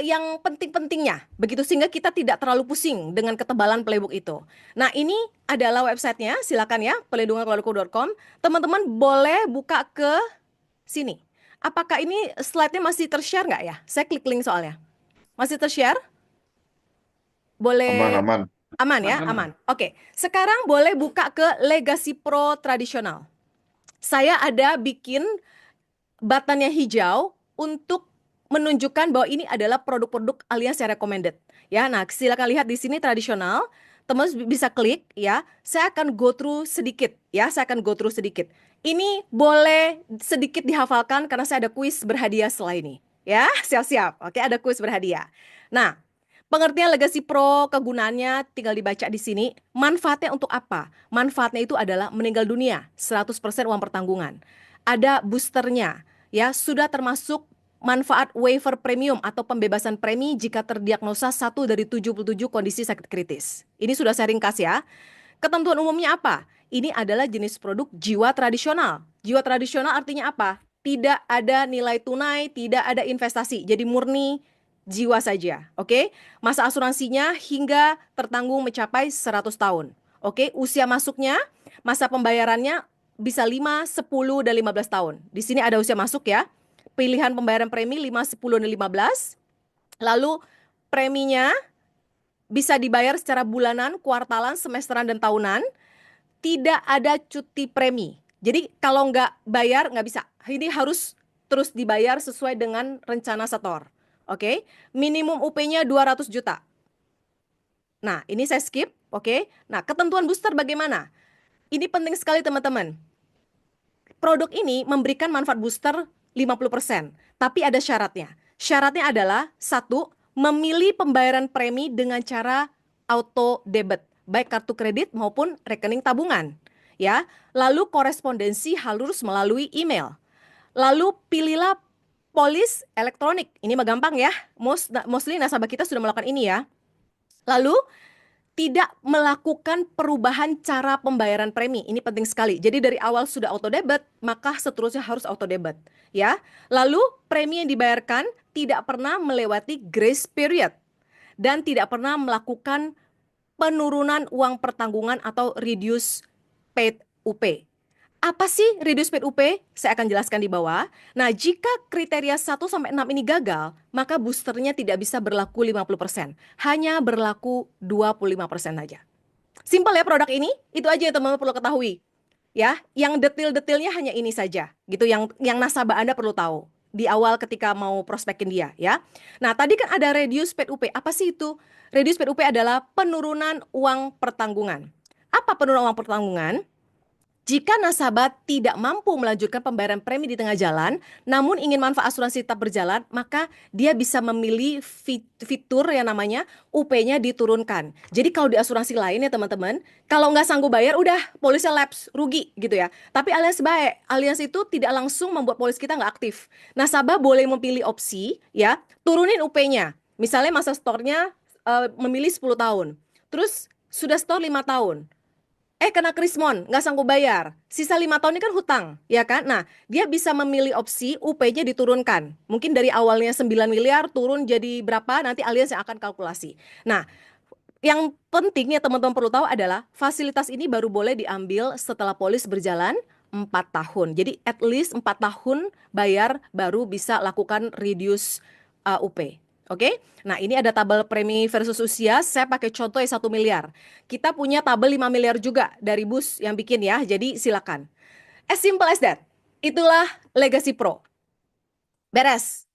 yang penting-pentingnya, begitu, sehingga kita tidak terlalu pusing dengan ketebalan playbook itu. Nah, ini adalah websitenya, silakan ya, pelindungankeluargaku.com. Teman-teman boleh buka ke sini. Apakah ini slide-nya masih tershare nggak ya? Saya klik link soalnya. Masih tershare? Boleh? Aman. Aman ya, aman. Oke, sekarang boleh buka ke Legacy Pro tradisional. Saya ada bikin buttonnya hijau untuk menunjukkan bahwa ini adalah produk-produk Allianz yang recommended. Ya, nah silakan lihat di sini tradisional. Teman bisa klik ya. Saya akan go through sedikit ya. Ini boleh sedikit dihafalkan karena saya ada kuis berhadiah setelah ini. Ya, siap-siap. Oke, ada kuis berhadiah. Nah, pengertian Legacy Pro, kegunaannya tinggal dibaca di sini. Manfaatnya untuk apa? Manfaatnya itu adalah meninggal dunia, 100% uang pertanggungan. Ada boosternya, ya, sudah termasuk manfaat waiver premium atau pembebasan premi jika terdiagnosa 1 dari 77 kondisi sakit kritis. Ini sudah saya ringkas ya. Ketentuan umumnya apa? Ini adalah jenis produk jiwa tradisional. Jiwa tradisional artinya apa? Tidak ada nilai tunai, tidak ada investasi. Jadi murni jiwa saja. Oke? Masa asuransinya hingga tertanggung mencapai 100 tahun. Oke? Usia masuknya, masa pembayarannya bisa 5, 10, dan 15 tahun. Di sini ada usia masuk ya. Pilihan pembayaran premi 5, 10, dan 15. Lalu preminya bisa dibayar secara bulanan, kuartalan, semesteran, dan tahunan. Tidak ada cuti premi. Jadi kalau nggak bayar, nggak bisa. Ini harus terus dibayar sesuai dengan rencana setor. Oke? Minimum UP-nya 200 juta. Nah, ini saya skip. Oke? Nah, ketentuan booster bagaimana? Ini penting sekali teman-teman. Produk ini memberikan manfaat booster 50%. Tapi ada syaratnya. Syaratnya adalah, 1, memilih pembayaran premi dengan cara auto debit, baik kartu kredit maupun rekening tabungan. Ya, lalu korespondensi harus melalui email. Lalu pilihlah polis elektronik. Ini mah gampang ya. Mostly nasabah kita sudah melakukan ini ya. Lalu tidak melakukan perubahan cara pembayaran premi. Ini penting sekali. Jadi dari awal sudah auto debit, maka seterusnya harus auto debit, ya. Lalu premi yang dibayarkan tidak pernah melewati grace period dan tidak pernah melakukan penurunan uang pertanggungan atau reduce paid UP. Apa sih reduce paid UP? Saya akan jelaskan di bawah. Nah, jika kriteria 1-6 ini gagal, maka boosternya tidak bisa berlaku 50%. Hanya berlaku 25% saja. Simpel ya produk ini, itu aja yang teman-teman perlu ketahui. Ya, yang detail-detailnya hanya ini saja, gitu yang nasabah Anda perlu tahu di awal ketika mau prospekin dia, ya. Nah, tadi kan ada reduce paid UP. Apa sih itu? Reduce paid UP adalah penurunan uang pertanggungan. Apa penurunan uang pertanggungan? Jika nasabah tidak mampu melanjutkan pembayaran premi di tengah jalan, namun ingin manfaat asuransi tetap berjalan, maka dia bisa memilih fitur yang namanya UP-nya diturunkan. Jadi kalau di asuransi lain ya teman-teman, kalau nggak sanggup bayar, udah polisnya lapse, rugi gitu ya. Tapi Allianz baik, Allianz itu tidak langsung membuat polis kita nggak aktif. Nasabah boleh memilih opsi ya, turunin UP-nya. Misalnya masa store-nya memilih 10 tahun, terus sudah store 5 tahun. Kena krismon, nggak sanggup bayar. Sisa 5 tahun ini kan hutang, ya kan? Nah, dia bisa memilih opsi UP-nya diturunkan. Mungkin dari awalnya 9 miliar turun jadi berapa, nanti Allianz yang akan kalkulasi. Nah, yang pentingnya teman-teman perlu tahu adalah fasilitas ini baru boleh diambil setelah polis berjalan 4 tahun. Jadi at least 4 tahun bayar baru bisa lakukan reduce UP. Oke, nah ini ada tabel premi versus usia, saya pakai contoh yang 1 miliar. Kita punya tabel 5 miliar juga dari Bus yang bikin ya, jadi silakan. As simple as that, itulah Legacy Pro. Beres,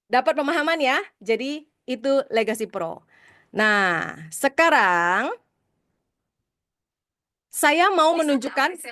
dapat pemahaman ya, jadi itu Legacy Pro. Nah, sekarang saya mau menunjukkan,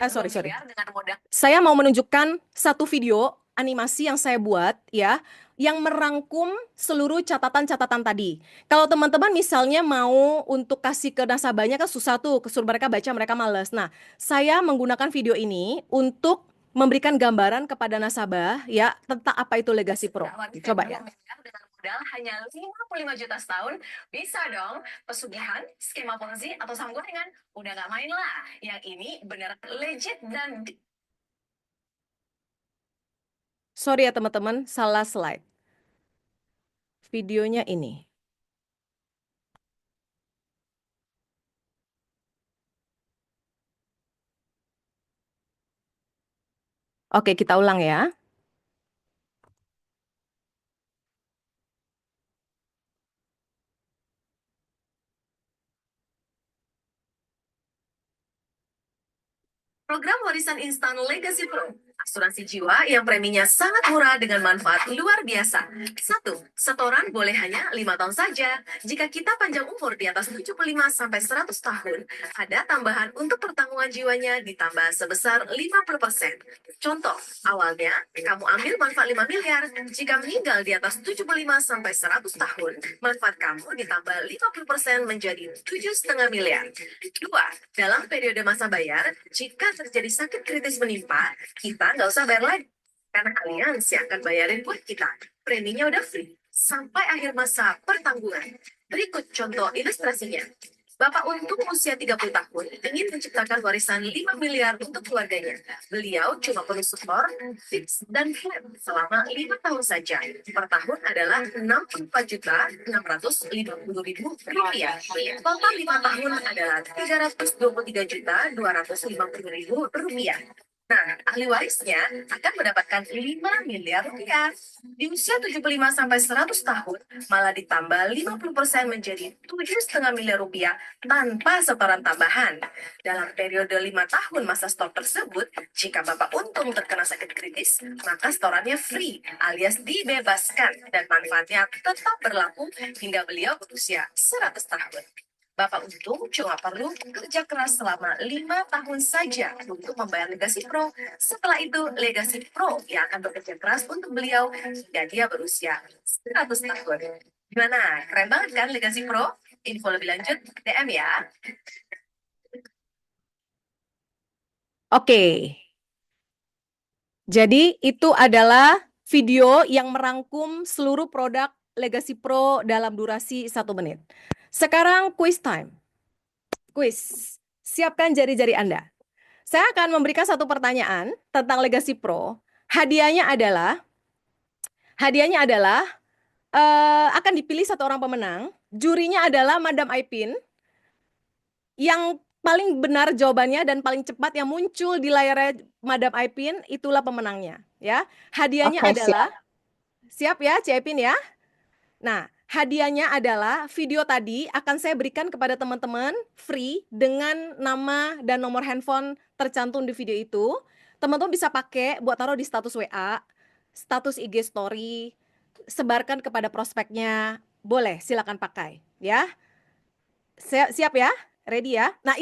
Saya mau menunjukkan satu video animasi yang saya buat ya, yang merangkum seluruh catatan-catatan tadi. Kalau teman-teman misalnya mau untuk kasih ke nasabahnya kan susah tuh, suruh mereka baca, mereka males. Nah, saya menggunakan video ini untuk memberikan gambaran kepada nasabah ya tentang apa itu Legacy Pro. Coba ya. Dengan modal hanya 55 juta setahun, bisa dong pesugihan, skema ponzi, atau saham gorengan. Udah gak main lah. Yang ini bener legit dan... Sorry ya teman-teman, salah slide. Videonya ini. Oke, kita ulang ya. Program warisan instan Legacy Pro. Asuransi jiwa yang preminya sangat murah dengan manfaat luar biasa. 1. Setoran boleh hanya 5 tahun saja. Jika kita panjang umur di atas 75 sampai 100 tahun, ada tambahan untuk pertanggungan jiwanya ditambah sebesar 50%. Contoh, awalnya kamu ambil manfaat 5 miliar. Jika meninggal di atas 75 sampai 100 tahun, manfaat kamu ditambah 50% menjadi 7,5 miliar. 2. Dalam periode masa bayar, jika terjadi sakit kritis menimpa, kita nggak usah bayar lagi, karena Allianz yang akan bayarin buat kita. preminya udah free sampai akhir masa pertanggungan. Berikut contoh ilustrasinya. Bapak Untung usia 30 tahun ingin menciptakan warisan 5 miliar untuk keluarganya. Beliau cuma perlu setor, fix, dan flat selama 5 tahun saja. Per tahun adalah 64.650.000 rupiah. Total 5 tahun adalah 323.250.000 rupiah. Nah, ahli warisnya akan mendapatkan 5 miliar rupiah. Di usia 75 sampai 100 tahun, malah ditambah 50% menjadi 7,5 miliar rupiah tanpa setoran tambahan. Dalam periode 5 tahun masa stor tersebut, jika Bapak Untung terkena sakit kritis, maka setorannya free alias dibebaskan dan manfaatnya tetap berlaku hingga beliau berusia 100 tahun. Bapak Untung cuma perlu kerja keras selama 5 tahun saja untuk membayar Legacy Pro. Setelah itu, Legacy Pro yang akan bekerja keras untuk beliau hingga dia berusia 100 tahun. Gimana? Keren banget kan Legacy Pro? Info lebih lanjut, DM ya. Oke. Jadi itu adalah video yang merangkum seluruh produk Legacy Pro dalam durasi 1 menit. Sekarang quiz time. Quiz. Siapkan jari-jari Anda. Saya akan memberikan satu pertanyaan tentang Legacy Pro. Hadiahnya adalah akan dipilih satu orang pemenang. Jurinya adalah Madam Aipin. Yang paling benar jawabannya dan paling cepat yang muncul di layarnya Madam Aipin, itulah pemenangnya. Ya, hadiahnya adalah siap ya, Ci Aipin ya. Nah, hadiahnya adalah video tadi akan saya berikan kepada teman-teman free dengan nama dan nomor handphone tercantum di video itu. Teman-teman bisa pakai buat taruh di status WA, status IG story, sebarkan kepada prospeknya. Boleh, silakan pakai ya. Siap ya? Ready ya? Nah,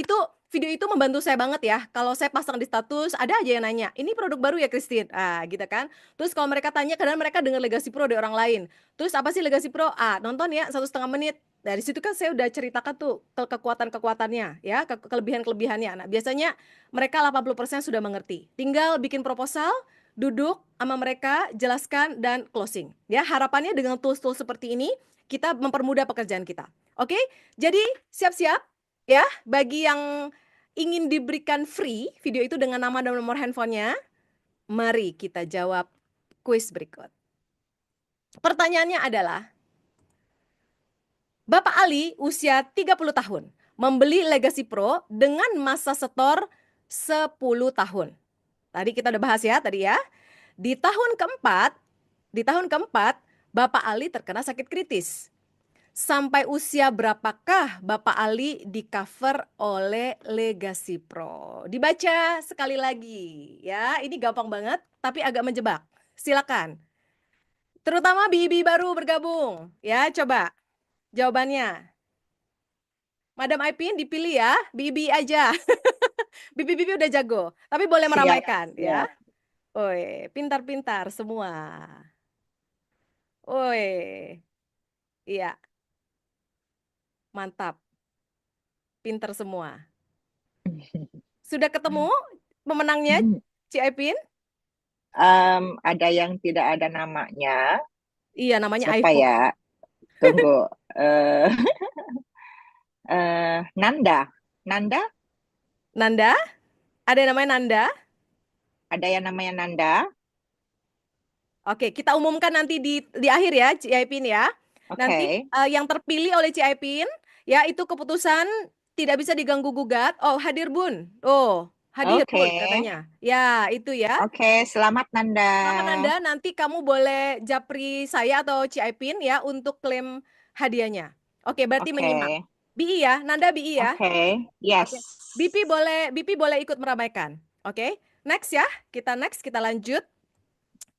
video itu membantu saya banget ya. Kalau saya pasang di status, ada aja yang nanya, ini produk baru ya Christine? Gitu kan. Terus kalau mereka tanya, kadang mereka dengar Legacy Pro dari orang lain. Terus apa sih Legacy Pro? Nonton ya 1,5 menit. Dari situ kan saya udah ceritakan tuh kekuatan-kekuatannya ya, kelebihan-kelebihannya. Nah, biasanya mereka 80% sudah mengerti. Tinggal bikin proposal, duduk sama mereka, jelaskan, dan closing. Ya, harapannya dengan tools-tools seperti ini, kita mempermudah pekerjaan kita. Oke? Jadi, siap-siap ya, bagi yang ingin diberikan free video itu dengan nama dan nomor handphonenya, mari kita jawab kuis berikut. Pertanyaannya adalah, Bapak Ali usia 30 tahun, membeli Legacy Pro dengan masa setor 10 tahun. Tadi kita udah bahas ya, tadi ya. Di tahun keempat, Bapak Ali terkena sakit kritis. Sampai usia berapakah Bapak Ali di cover oleh Legacy Pro? Dibaca sekali lagi ya. Ini gampang banget tapi agak menjebak. Silakan. Terutama bibi baru bergabung ya, coba jawabannya. Madam Aipin dipilih ya, bibi aja. Bibi-bibi udah jago, tapi boleh meramaikan ya. Oi, pintar-pintar semua. Oi. Iya. Mantap. Pinter semua. Sudah ketemu pemenangnya, Ci Aipin? Ada yang tidak ada namanya. Iya, namanya Siapa iPhone. ya? Tunggu. Nanda. Nanda? Nanda? Ada yang namanya Nanda? Ada yang namanya Nanda? Oke, kita umumkan nanti di akhir ya, Ci Aipin ya. Nanti yang terpilih oleh Ci Aipin, ya itu keputusan tidak bisa diganggu gugat. Oh, hadir Bun. Oh, hadir Bun katanya. Ya, itu ya. Oke, selamat Nanda. Selamat Nanda, nanti kamu boleh japri saya atau Ci Aipin ya untuk klaim hadiahnya. Oke, berarti menyimak. BI ya, Nanda BI ya. Oke, yes. BP boleh ikut meramaikan. Oke, next ya. Kita lanjut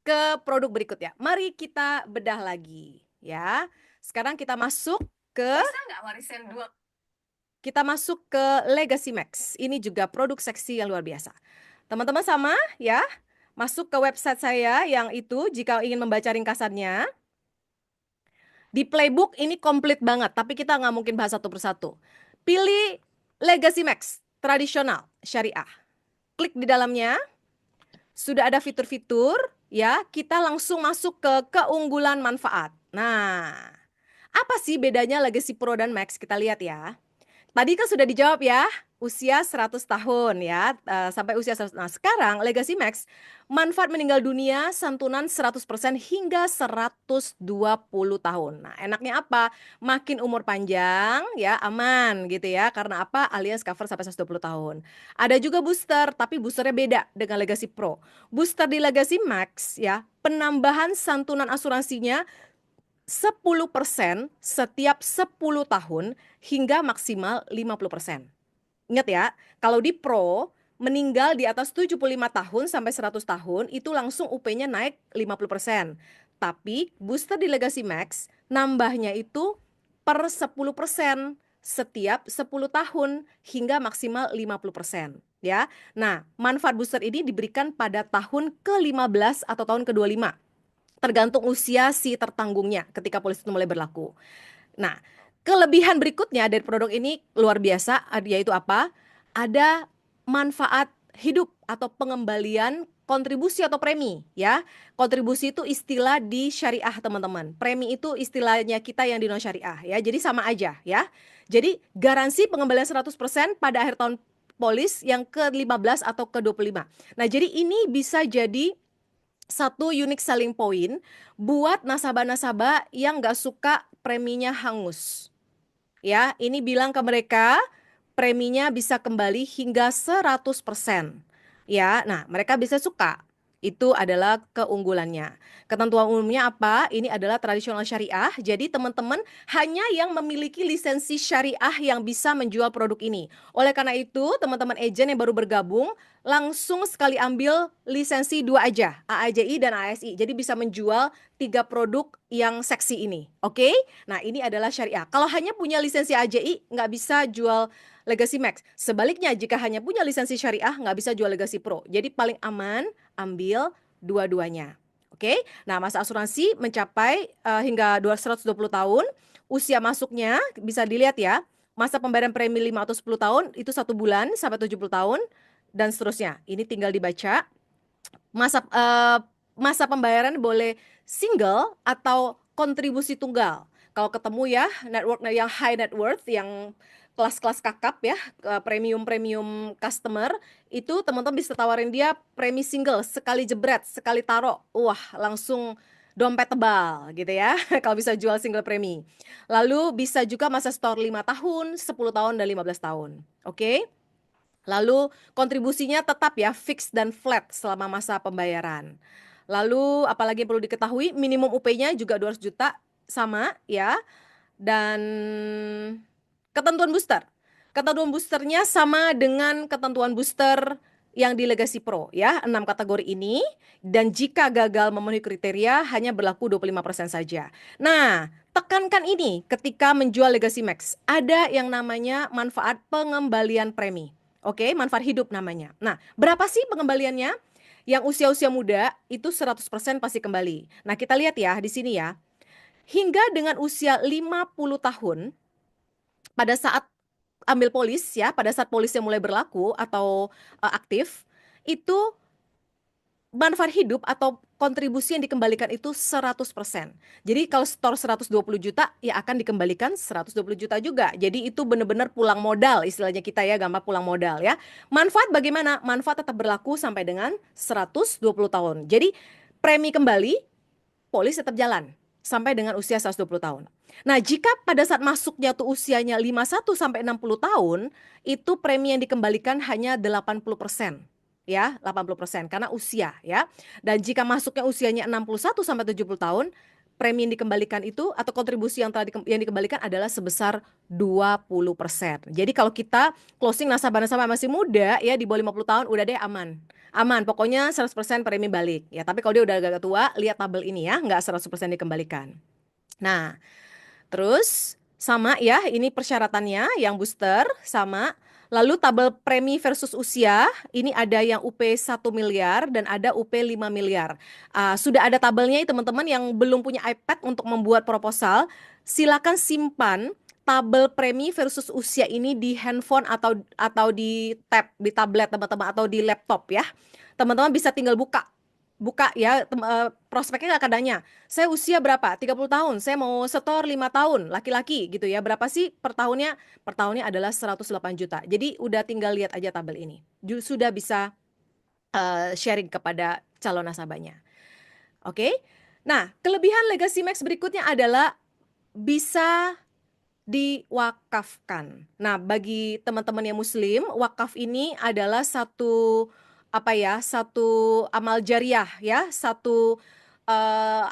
ke produk berikutnya. Mari kita bedah lagi ya. Sekarang kita masuk ke Legacy Max. Ini juga produk seksi yang luar biasa. Teman-teman sama ya. Masuk ke website saya yang itu jika ingin membaca ringkasannya. Di playbook ini komplit banget, tapi kita nggak mungkin bahas satu persatu. Pilih Legacy Max, tradisional, syariah. Klik di dalamnya. Sudah ada fitur-fitur ya, kita langsung masuk ke keunggulan manfaat. Nah, apa sih bedanya Legacy Pro dan Max? Kita lihat ya. Tadi kan sudah dijawab ya, usia 100 tahun ya, sampai usia 100. Nah, sekarang Legacy Max, manfaat meninggal dunia santunan 100% hingga 120 tahun. Nah, enaknya apa? Makin umur panjang ya, aman gitu ya. Karena apa? Alias cover sampai 120 tahun. Ada juga booster, tapi boosternya beda dengan Legacy Pro. Booster di Legacy Max ya, penambahan santunan asuransinya 10% setiap 10 tahun hingga maksimal 50%. Ingat ya, kalau di Pro meninggal di atas 75 tahun sampai 100 tahun itu langsung UP-nya naik 50%. Tapi booster di Legacy Max nambahnya itu per 10% setiap 10 tahun hingga maksimal 50%. Ya. Nah, manfaat booster ini diberikan pada tahun ke-15 atau tahun ke-25. Tergantung usia si tertanggungnya ketika polis itu mulai berlaku. Nah, kelebihan berikutnya dari produk ini luar biasa, yaitu apa? Ada manfaat hidup atau pengembalian kontribusi atau premi ya. Kontribusi itu istilah di syariah teman-teman. Premi itu istilahnya kita yang di non syariah ya. Jadi sama aja ya. Jadi garansi pengembalian 100% pada akhir tahun polis yang ke-15 atau ke-25. Nah, jadi ini bisa jadi satu unique selling point buat nasabah-nasabah yang nggak suka preminya hangus. Ya, ini bilang ke mereka preminya bisa kembali hingga 100%. Ya, nah mereka bisa suka. Itu adalah keunggulannya. Ketentuan umumnya apa? Ini adalah tradisional syariah. Jadi teman-teman hanya yang memiliki lisensi syariah yang bisa menjual produk ini. Oleh karena itu, teman-teman agent yang baru bergabung langsung sekali ambil lisensi 2 aja, AAJI dan ASI. Jadi bisa menjual 3 produk yang seksi ini. Oke? Nah, ini adalah syariah. Kalau hanya punya lisensi AJI, nggak bisa jual Legacy Max. Sebaliknya, jika hanya punya lisensi syariah, nggak bisa jual Legacy Pro. Jadi paling aman ambil dua-duanya. Oke? Nah, masa asuransi mencapai hingga 220 tahun. Usia masuknya bisa dilihat ya. Masa pembayaran premi 5 atau 10 tahun itu 1 bulan sampai 70 tahun dan seterusnya. Ini tinggal dibaca. Masa pembayaran boleh single atau kontribusi tunggal. Kalau ketemu ya network yang high net worth, yang kelas-kelas kakap ya, premium customer, itu teman-teman bisa tawarin dia premi single, sekali jebret, sekali taruh, wah langsung dompet tebal gitu ya, kalau bisa jual single premi. Lalu bisa juga masa store 5 tahun, 10 tahun, dan 15 tahun. Oke? Lalu kontribusinya tetap ya, fix dan flat selama masa pembayaran. Lalu apalagi yang perlu diketahui, minimum UP-nya juga 200 juta sama ya. Dan ketentuan booster. Ketentuan boosternya sama dengan ketentuan booster yang di Legacy Pro ya, 6 kategori ini, dan jika gagal memenuhi kriteria hanya berlaku 25% saja. Nah, tekankan ini ketika menjual Legacy Max. Ada yang namanya manfaat pengembalian premi. Oke, manfaat hidup namanya. Nah, berapa sih pengembaliannya? Yang usia-usia muda itu 100% pasti kembali. Nah, kita lihat ya di sini ya. Hingga dengan usia 50 tahun, pada saat ambil polis ya, pada saat polisnya mulai berlaku atau aktif, itu manfaat hidup atau kontribusi yang dikembalikan itu 100%. Jadi kalau store 120 juta, ya akan dikembalikan 120 juta juga. Jadi itu benar-benar pulang modal, istilahnya kita ya, gambar pulang modal ya. Manfaat bagaimana? Manfaat tetap berlaku sampai dengan 120 tahun. Jadi premi kembali, polis tetap jalan sampai dengan usia 120 tahun. Nah, jika pada saat masuknya tuh usianya 51 sampai 60 tahun, itu premi yang dikembalikan hanya 80%. Ya, 80% karena usia ya. Dan jika masuknya usianya 61 sampai 70 tahun, premi yang dikembalikan itu atau kontribusi yang dikembalikan adalah sebesar 20%. Jadi kalau kita closing nasabah-nasabah masih muda ya, di bawah 50 tahun, udah deh aman. Aman, pokoknya 100% premi balik. Ya, tapi kalau dia udah agak tua, lihat tabel ini ya, nggak 100% dikembalikan. Nah, terus sama ya, ini persyaratannya yang booster sama. Lalu tabel premi versus usia, ini ada yang UP 1 miliar dan ada UP 5 miliar. Sudah ada tabelnya teman-teman yang belum punya iPad untuk membuat proposal, silakan simpan tabel premi versus usia ini di handphone atau di tablet teman-teman atau di laptop ya. Teman-teman bisa tinggal buka buka ya, prospeknya akan nanya, saya usia berapa? 30 tahun, saya mau setor 5 tahun, laki-laki gitu ya. Berapa sih per tahunnya? Per tahunnya adalah 108 juta. Jadi udah tinggal lihat aja tabel ini. Sudah bisa sharing kepada calon nasabahnya. Oke. Nah, kelebihan Legacy Max berikutnya adalah bisa diwakafkan. Nah, bagi teman-teman yang muslim, wakaf ini adalah satu satu amal jariah ya, satu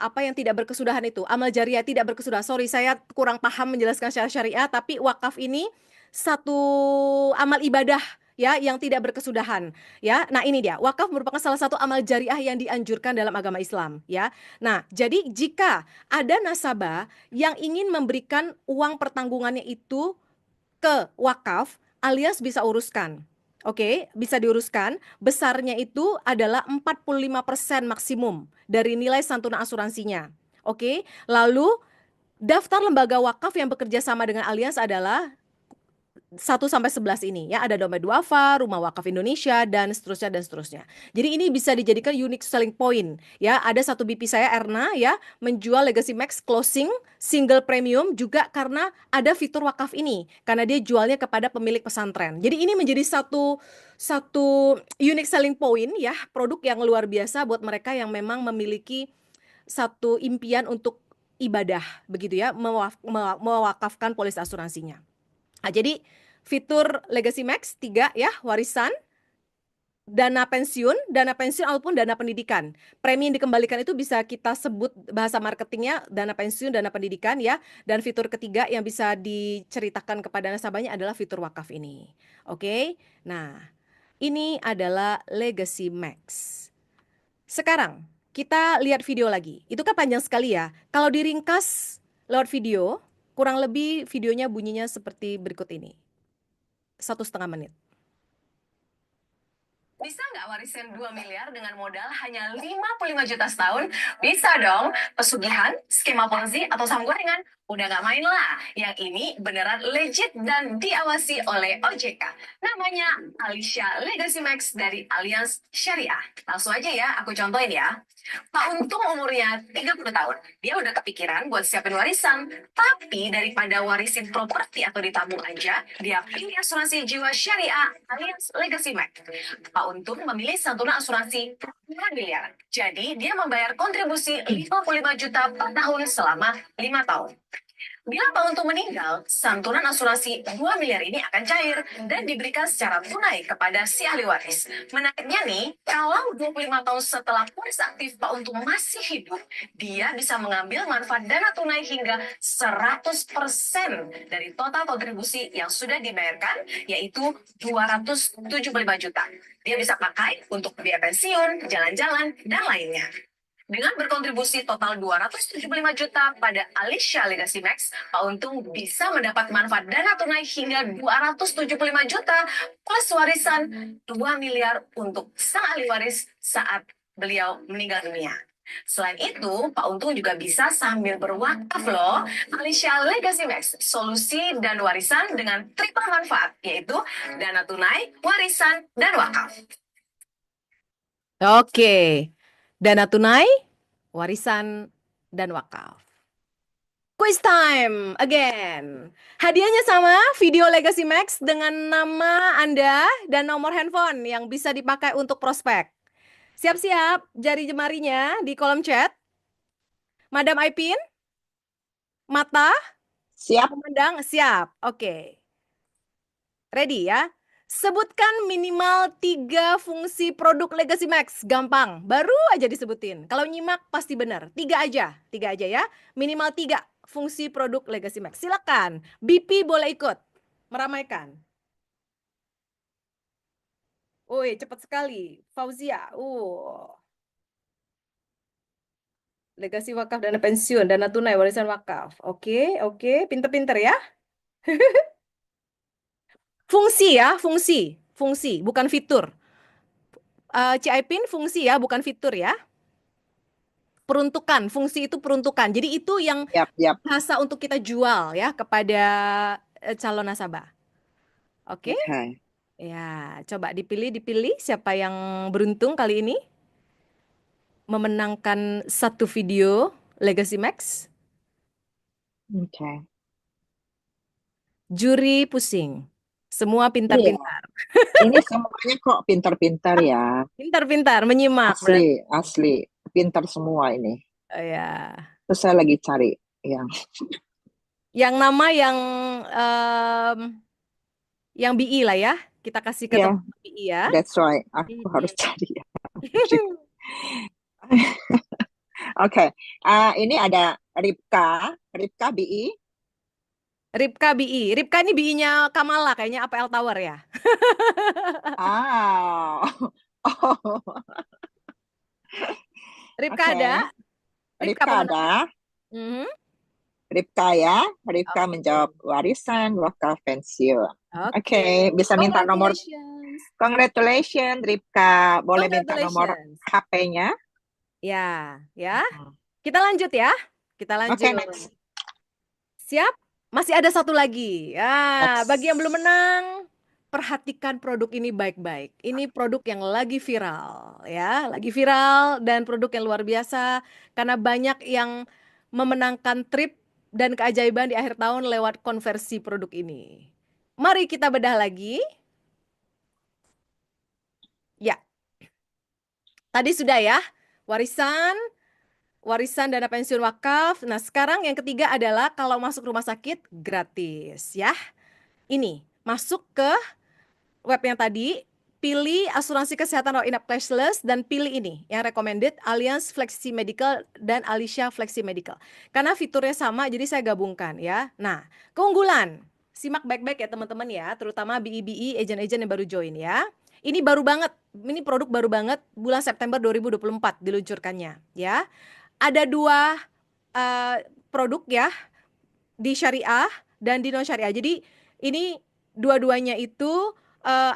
apa yang tidak berkesudahan itu. Amal jariah tidak berkesudahan. Sorry, saya kurang paham menjelaskan secara syariah, tapi wakaf ini satu amal ibadah ya yang tidak berkesudahan ya. Nah, ini dia. Wakaf merupakan salah satu amal jariah yang dianjurkan dalam agama Islam ya. Nah, jadi jika ada nasabah yang ingin memberikan uang pertanggungannya itu ke wakaf, alias bisa uruskan. Oke, bisa diuruskan. Besarnya itu adalah 45% maksimum dari nilai santunan asuransinya. Oke, lalu daftar lembaga wakaf yang bekerja sama dengan Allianz adalah 1 sampai 11 ini ya, ada dompet duafa, Rumah Wakaf Indonesia dan seterusnya dan seterusnya. Jadi ini bisa dijadikan unique selling point ya. Ada satu BP saya Erna ya menjual Legacy Max closing single premium juga karena ada fitur wakaf ini, karena dia jualnya kepada pemilik pesantren. Jadi ini menjadi satu unique selling point ya, produk yang luar biasa buat mereka yang memang memiliki satu impian untuk ibadah begitu ya, mewakafkan polis asuransinya. Nah, jadi fitur Legacy Max 3 ya, warisan, dana pensiun ataupun dana pendidikan. Premi yang dikembalikan itu bisa kita sebut bahasa marketingnya dana pensiun, dana pendidikan ya. Dan fitur ketiga yang bisa diceritakan kepada nasabahnya adalah fitur wakaf ini. Oke, nah ini adalah Legacy Max. Sekarang kita lihat video lagi. Itu kan panjang sekali ya. Kalau diringkas lewat video, kurang lebih videonya bunyinya seperti berikut ini. 1,5 menit. Bisa nggak warisan 2 miliar dengan modal hanya 55 juta setahun? Bisa dong. Pesugihan, skema ponzi, atau saham gorengan? Udah nggak main lah. Yang ini beneran legit dan diawasi oleh OJK. Namanya Alicia Legacy Max dari Allianz Syariah. Langsung aja ya, aku contohin ya. Pak Untung umurnya 30 tahun. Dia udah kepikiran buat siapin warisan. Tapi daripada warisin properti atau ditabung aja, dia pilih asuransi jiwa syariah Allianz Legacy Max. Pak Untung memilih santunan asuransi 2 miliar. Jadi dia membayar kontribusi 55 juta per tahun selama 5 tahun. Bila Pak Untung meninggal, santunan asuransi 2 miliar ini akan cair dan diberikan secara tunai kepada si ahli waris. Menariknya nih, kalau 25 tahun setelah waris aktif Pak Untung masih hidup, dia bisa mengambil manfaat dana tunai hingga 100% dari total kontribusi yang sudah dibayarkan, yaitu 275 juta. Dia bisa pakai untuk biaya pensiun, jalan-jalan, dan lainnya. Dengan berkontribusi total 275 juta pada Alicia Legacy Max, Pak Untung bisa mendapat manfaat dana tunai hingga 275 juta plus warisan 2 miliar untuk sang ahli waris saat beliau meninggal dunia. Selain itu, Pak Untung juga bisa sambil berwakaf loh. Alicia Legacy Max, solusi dan warisan dengan triple manfaat, yaitu dana tunai, warisan, dan wakaf. Oke, dana tunai, warisan, dan wakaf. Quiz time again. Hadiahnya sama, video Legacy Max dengan nama Anda dan nomor handphone yang bisa dipakai untuk prospek. Siap-siap jari jemarinya di kolom chat. Madam Aipin? Mata? Siap. Memandang? Siap. Oke. Ready ya? Sebutkan minimal 3 fungsi produk Legacy Max. Gampang, baru aja disebutin. Kalau nyimak pasti benar. 3 aja ya. Minimal 3 fungsi produk Legacy Max. Silakan, BP boleh ikut meramaikan. Woi, cepat sekali. Fauzia. Legasi wakaf, dana pensiun, dana tunai, warisan wakaf. Oke, pinter-pinter ya. Fungsi ya, fungsi, bukan fitur. Cipin fungsi ya, bukan fitur ya. Peruntukan, fungsi itu peruntukan. Jadi itu yang Siap. bahasa untuk kita jual ya kepada calon nasabah. Oke? Oke. Ya, coba dipilih siapa yang beruntung kali ini. memenangkan satu video Legacy Max. Oke. Juri pusing. Semua Iya, pintar-pintar. ini semuanya kok pintar-pintar ya. Pintar-pintar, menyimak berarti. Asli, pintar semua ini. Ya. Terus saya lagi cari yang Yang nama yang BI lah ya. Kita kasih ke ya, teman BI ya. that's why aku harus cari ya. Oke, ini ada Ripka BI. Ripka BI. Ripka ini BI-nya Kamala kayaknya APL Tower ya. Ah, oh, Ripka oke. ada? Ripka Ripka pemenang. ada. Mhm. Ripka ya, Ripka Oke. menjawab warisan wakaf pensiun. Oke. Oke, bisa minta nomor. Congratulations. Congratulations, Ripka. Boleh minta nomor Congratulations. HP-nya? Ya, ya. Kita lanjut ya. Kita Oke, lanjut. next. Siap? Masih ada satu lagi. Ya, Next. bagi yang belum menang, perhatikan produk ini baik-baik. Ini produk yang lagi viral, ya, lagi viral dan produk yang luar biasa karena banyak yang memenangkan trip dan keajaiban di akhir tahun lewat konversi produk ini. Mari kita bedah lagi. Ya, tadi sudah ya, warisan, warisan dana pensiun wakaf. Nah, sekarang yang ketiga adalah kalau masuk rumah sakit gratis, ya. Ini masuk ke web yang tadi, pilih asuransi kesehatan all in cashless dan pilih ini yang recommended Allianz Flexi Medical dan Alicia Flexi Medical. Karena fiturnya sama jadi saya gabungkan ya. Nah, keunggulan. Simak baik-baik ya teman-teman ya, terutama BI-BI agent-agent yang baru join ya. Ini baru banget, ini produk baru banget bulan September 2024 diluncurkannya ya. Ada dua produk ya di syariah dan di non syariah. Jadi ini dua-duanya itu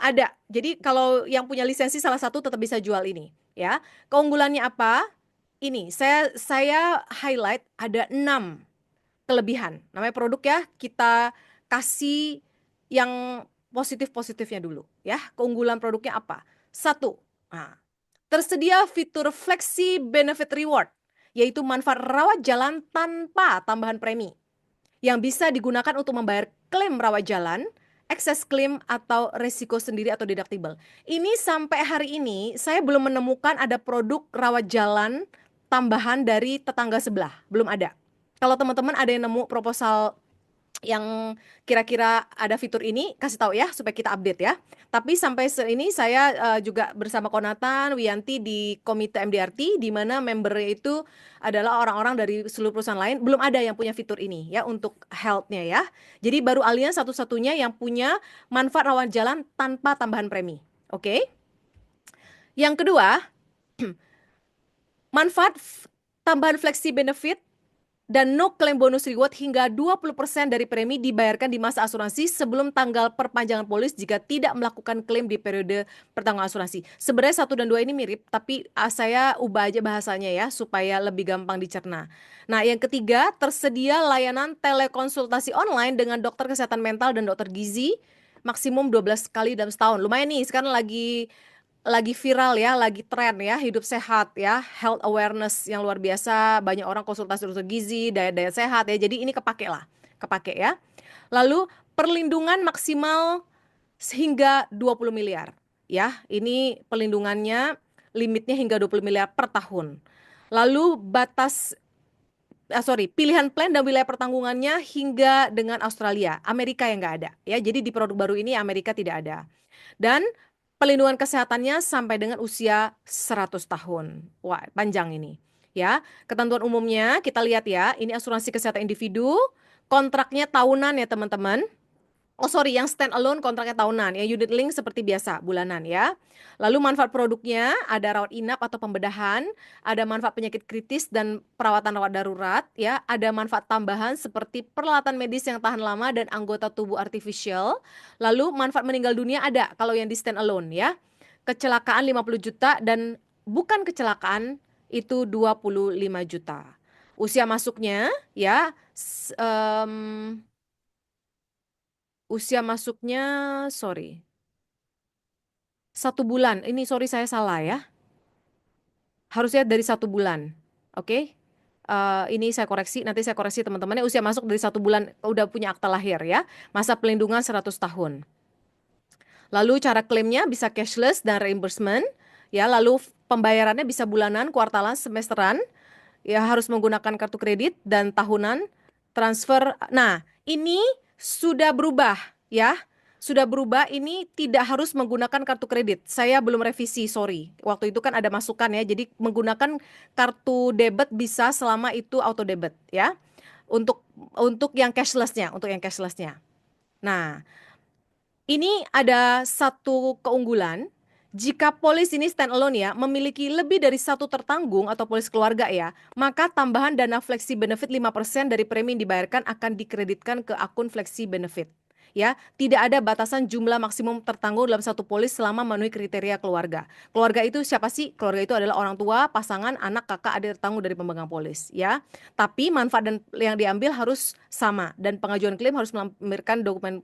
ada. Jadi kalau yang punya lisensi salah satu tetap bisa jual ini, ya. Keunggulannya apa? Ini saya highlight ada 6 kelebihan. Namanya produk ya, kita kasih yang positif-positifnya dulu, ya. Keunggulan produknya apa? Satu, nah, tersedia fitur Flexi Benefit Reward, yaitu manfaat rawat jalan tanpa tambahan premi yang bisa digunakan untuk membayar klaim rawat jalan, excess claim atau resiko sendiri atau deductible. Ini sampai hari ini saya belum menemukan ada produk rawat jalan tambahan dari tetangga sebelah, belum ada. Kalau teman-teman ada yang nemu proposal yang kira-kira ada fitur ini, kasih tahu ya supaya kita update ya. Tapi sampai ini saya juga bersama Konatan, Wiyanti di komite MDRT di mana membernya itu adalah orang-orang dari seluruh perusahaan lain, belum ada yang punya fitur ini ya untuk health-nya ya. Jadi baru Allianz satu-satunya yang punya manfaat rawat jalan tanpa tambahan premi. Oke. Yang kedua, manfaat tambahan flexi benefit dan no claim bonus reward hingga 20% dari premi dibayarkan di masa asuransi sebelum tanggal perpanjangan polis jika tidak melakukan klaim di periode pertanggungan asuransi. Sebenarnya 1 dan 2 ini mirip, tapi saya ubah aja bahasanya ya supaya lebih gampang dicerna. Nah, yang ketiga, tersedia layanan telekonsultasi online dengan dokter kesehatan mental dan dokter gizi maksimum 12 kali dalam setahun. Lumayan nih, sekarang lagi viral ya, lagi tren ya, hidup sehat ya, health awareness yang luar biasa, banyak orang konsultasi dokter gizi, diet sehat ya, jadi ini kepake ya. Lalu perlindungan maksimal hingga 20 miliar ya, ini perlindungannya limitnya hingga 20 miliar per tahun. Lalu pilihan plan dan wilayah pertanggungannya hingga dengan Australia, Amerika yang nggak ada ya, jadi di produk baru ini Amerika tidak ada. Dan pelindungan kesehatannya sampai dengan usia 100 tahun. Wah, panjang ini. Ya, ketentuan umumnya kita lihat ya, ini asuransi kesehatan individu, kontraknya tahunan ya teman-teman. Oh sorry, yang stand alone kontraknya tahunan, yang unit link seperti biasa, bulanan ya. Lalu manfaat produknya ada rawat inap atau pembedahan, ada manfaat penyakit kritis dan perawatan rawat darurat ya, ada manfaat tambahan seperti peralatan medis yang tahan lama dan anggota tubuh artificial. Lalu manfaat meninggal dunia ada kalau yang di stand alone ya. Kecelakaan 50 juta dan bukan kecelakaan itu 25 juta. Usia masuknya ya usia masuknya, sorry, 1 bulan. Ini sorry saya salah ya. Harusnya dari 1 bulan. Oke. Ini saya koreksi, nanti saya koreksi teman-temannya, usia masuk dari 1 bulan udah punya akta lahir ya. Masa pelindungan 100 tahun. Lalu cara klaimnya bisa cashless dan reimbursement, ya. Lalu pembayarannya bisa bulanan, kuartalan, semesteran, ya harus menggunakan kartu kredit dan tahunan, transfer. Nah, ini sudah berubah, ya. Sudah berubah, ini tidak harus menggunakan kartu kredit. Saya belum revisi, sorry. Waktu itu kan ada masukan ya, jadi menggunakan kartu debit bisa selama itu auto debit, ya. Untuk yang cashless-nya, Nah, ini ada satu keunggulan. Jika polis ini stand alone ya, memiliki lebih dari 1 tertanggung atau polis keluarga ya, maka tambahan dana flexi benefit 5% dari premi yang dibayarkan akan dikreditkan ke akun flexi benefit. Ya, tidak ada batasan jumlah maksimum tertanggung dalam satu polis selama memenuhi kriteria keluarga. Keluarga itu siapa sih? Keluarga itu adalah orang tua, pasangan, anak, kakak, adik tertanggung dari pemegang polis, ya. Tapi manfaat yang diambil harus sama dan pengajuan klaim harus melampirkan dokumen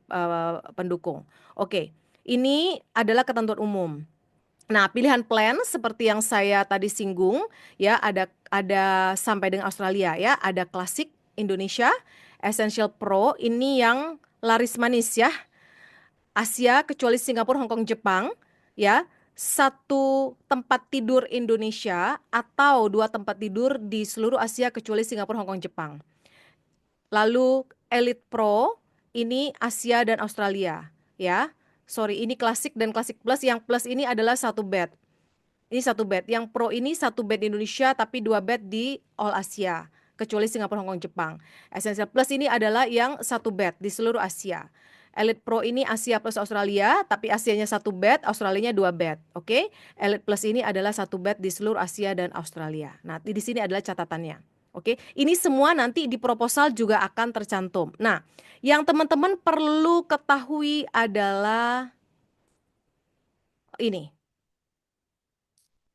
pendukung. Oke, ini adalah ketentuan umum. Nah, pilihan plan seperti yang saya tadi singgung, ya, ada sampai dengan Australia ya, ada Classic Indonesia, Essential Pro, ini yang laris manis ya. Asia kecuali Singapura, Hong Kong, Jepang, ya. 1 tempat tidur Indonesia atau 2 tempat tidur di seluruh Asia kecuali Singapura, Hong Kong, Jepang. Lalu Elite Pro ini Asia dan Australia, ya. Sorry, ini Classic dan Classic Plus. Yang Plus ini adalah 1 bed. Ini 1 bed. Yang Pro ini 1 bed di Indonesia tapi 2 bed di All Asia kecuali Singapura, Hong Kong, Jepang. Essential Plus ini adalah yang 1 bed di seluruh Asia. Elite Pro ini Asia plus Australia, tapi Asianya 1 bed, Australianya 2 bed. Oke. Elite Plus ini adalah 1 bed di seluruh Asia dan Australia. Nah, di sini adalah catatannya. Oke. Ini semua nanti di proposal juga akan tercantum. Nah, yang teman-teman perlu ketahui adalah ini.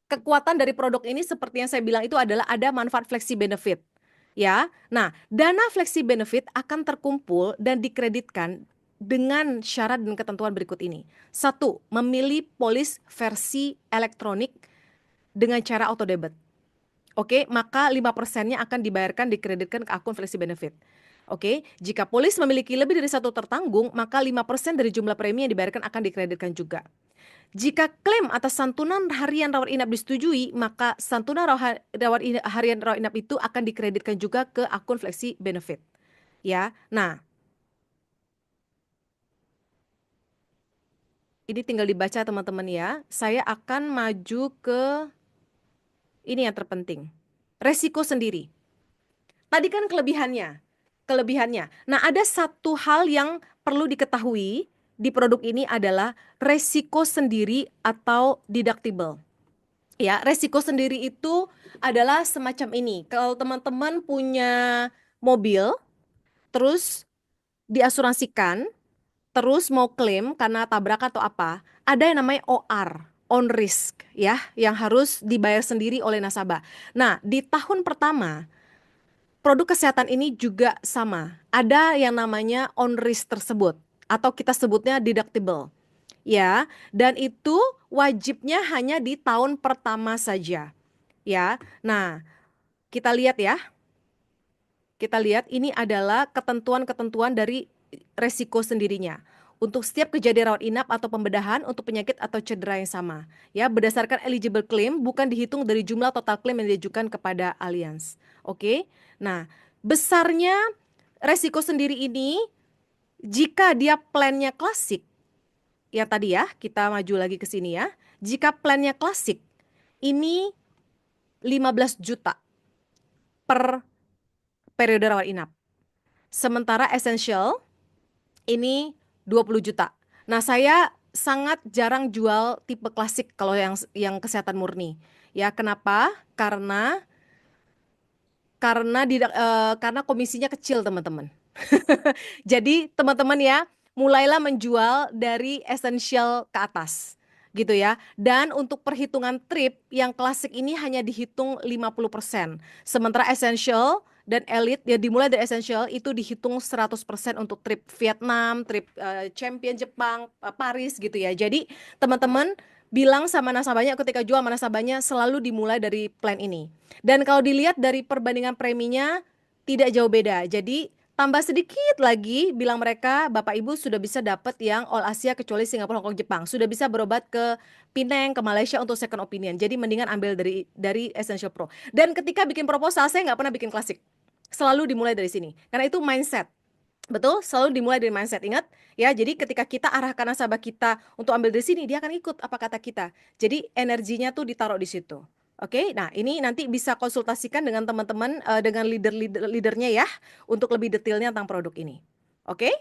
Kekuatan dari produk ini seperti yang saya bilang itu adalah ada manfaat flexi benefit. Ya. Nah, dana flexi benefit akan terkumpul dan dikreditkan dengan syarat dan ketentuan berikut ini. 1, memilih polis versi elektronik dengan cara auto debit. Oke, maka 5%-nya akan dibayarkan dikreditkan ke akun flexi benefit. Oke, jika polis memiliki lebih dari 1 tertanggung, maka 5% dari jumlah premi yang dibayarkan akan dikreditkan juga. Jika klaim atas santunan harian rawat inap disetujui, maka santunan harian rawat inap itu akan dikreditkan juga ke akun flexi benefit. Ya. Nah, ini tinggal dibaca teman-teman ya. Saya akan maju ke ini yang terpenting. Resiko sendiri. Tadi kan kelebihannya. Nah, ada satu hal yang perlu diketahui di produk ini adalah resiko sendiri atau deductible. Ya, resiko sendiri itu adalah semacam ini. Kalau teman-teman punya mobil, terus diasuransikan, terus mau klaim karena tabrakan atau apa, ada yang namanya OR, on risk, ya, yang harus dibayar sendiri oleh nasabah. Nah, di tahun pertama, produk kesehatan ini juga sama. Ada yang namanya on risk tersebut atau kita sebutnya deductible. Ya, dan itu wajibnya hanya di tahun pertama saja. Ya. Nah, kita lihat ya. Kita lihat ini adalah ketentuan-ketentuan dari resiko sendirinya. Untuk setiap kejadian rawat inap atau pembedahan untuk penyakit atau cedera yang sama. Ya, berdasarkan eligible claim bukan dihitung dari jumlah total klaim yang diajukan kepada Allianz. Oke. Nah, besarnya resiko sendiri ini jika dia plannya klasik, ya tadi ya, kita maju lagi ke sini ya. Jika plannya klasik, ini 15 juta per periode rawat inap. Sementara essential ini 20 juta. Nah, saya sangat jarang jual tipe klasik kalau yang kesehatan murni. Ya, kenapa? Karena komisinya kecil, teman-teman. Jadi, teman-teman ya, mulailah menjual dari essential ke atas. Gitu ya. Dan untuk perhitungan trip yang klasik ini hanya dihitung 50%. Sementara essential dan elite ya dimulai dari essential itu dihitung 100% untuk trip Vietnam, trip champion Jepang, Paris gitu ya. Jadi teman-teman bilang sama nasabahnya ketika jual sama nasabahnya selalu dimulai dari plan ini. Dan kalau dilihat dari perbandingan preminya tidak jauh beda. Jadi tambah sedikit lagi bilang mereka Bapak Ibu sudah bisa dapat yang All Asia kecuali Singapura, Hong Kong, Jepang. Sudah bisa berobat ke Penang, ke Malaysia untuk second opinion. Jadi mendingan ambil dari Essential Pro. Dan ketika bikin proposal saya nggak pernah bikin klasik. Selalu dimulai dari sini. Karena itu mindset. Betul, selalu dimulai dari mindset. Ingat ya, jadi ketika kita arahkan nasabah kita untuk ambil dari sini, dia akan ikut apa kata kita. Jadi energinya tuh ditaruh di situ. Oke, nah ini nanti bisa konsultasikan dengan teman-teman, dengan leadernya ya, untuk lebih detailnya tentang produk ini. Oke?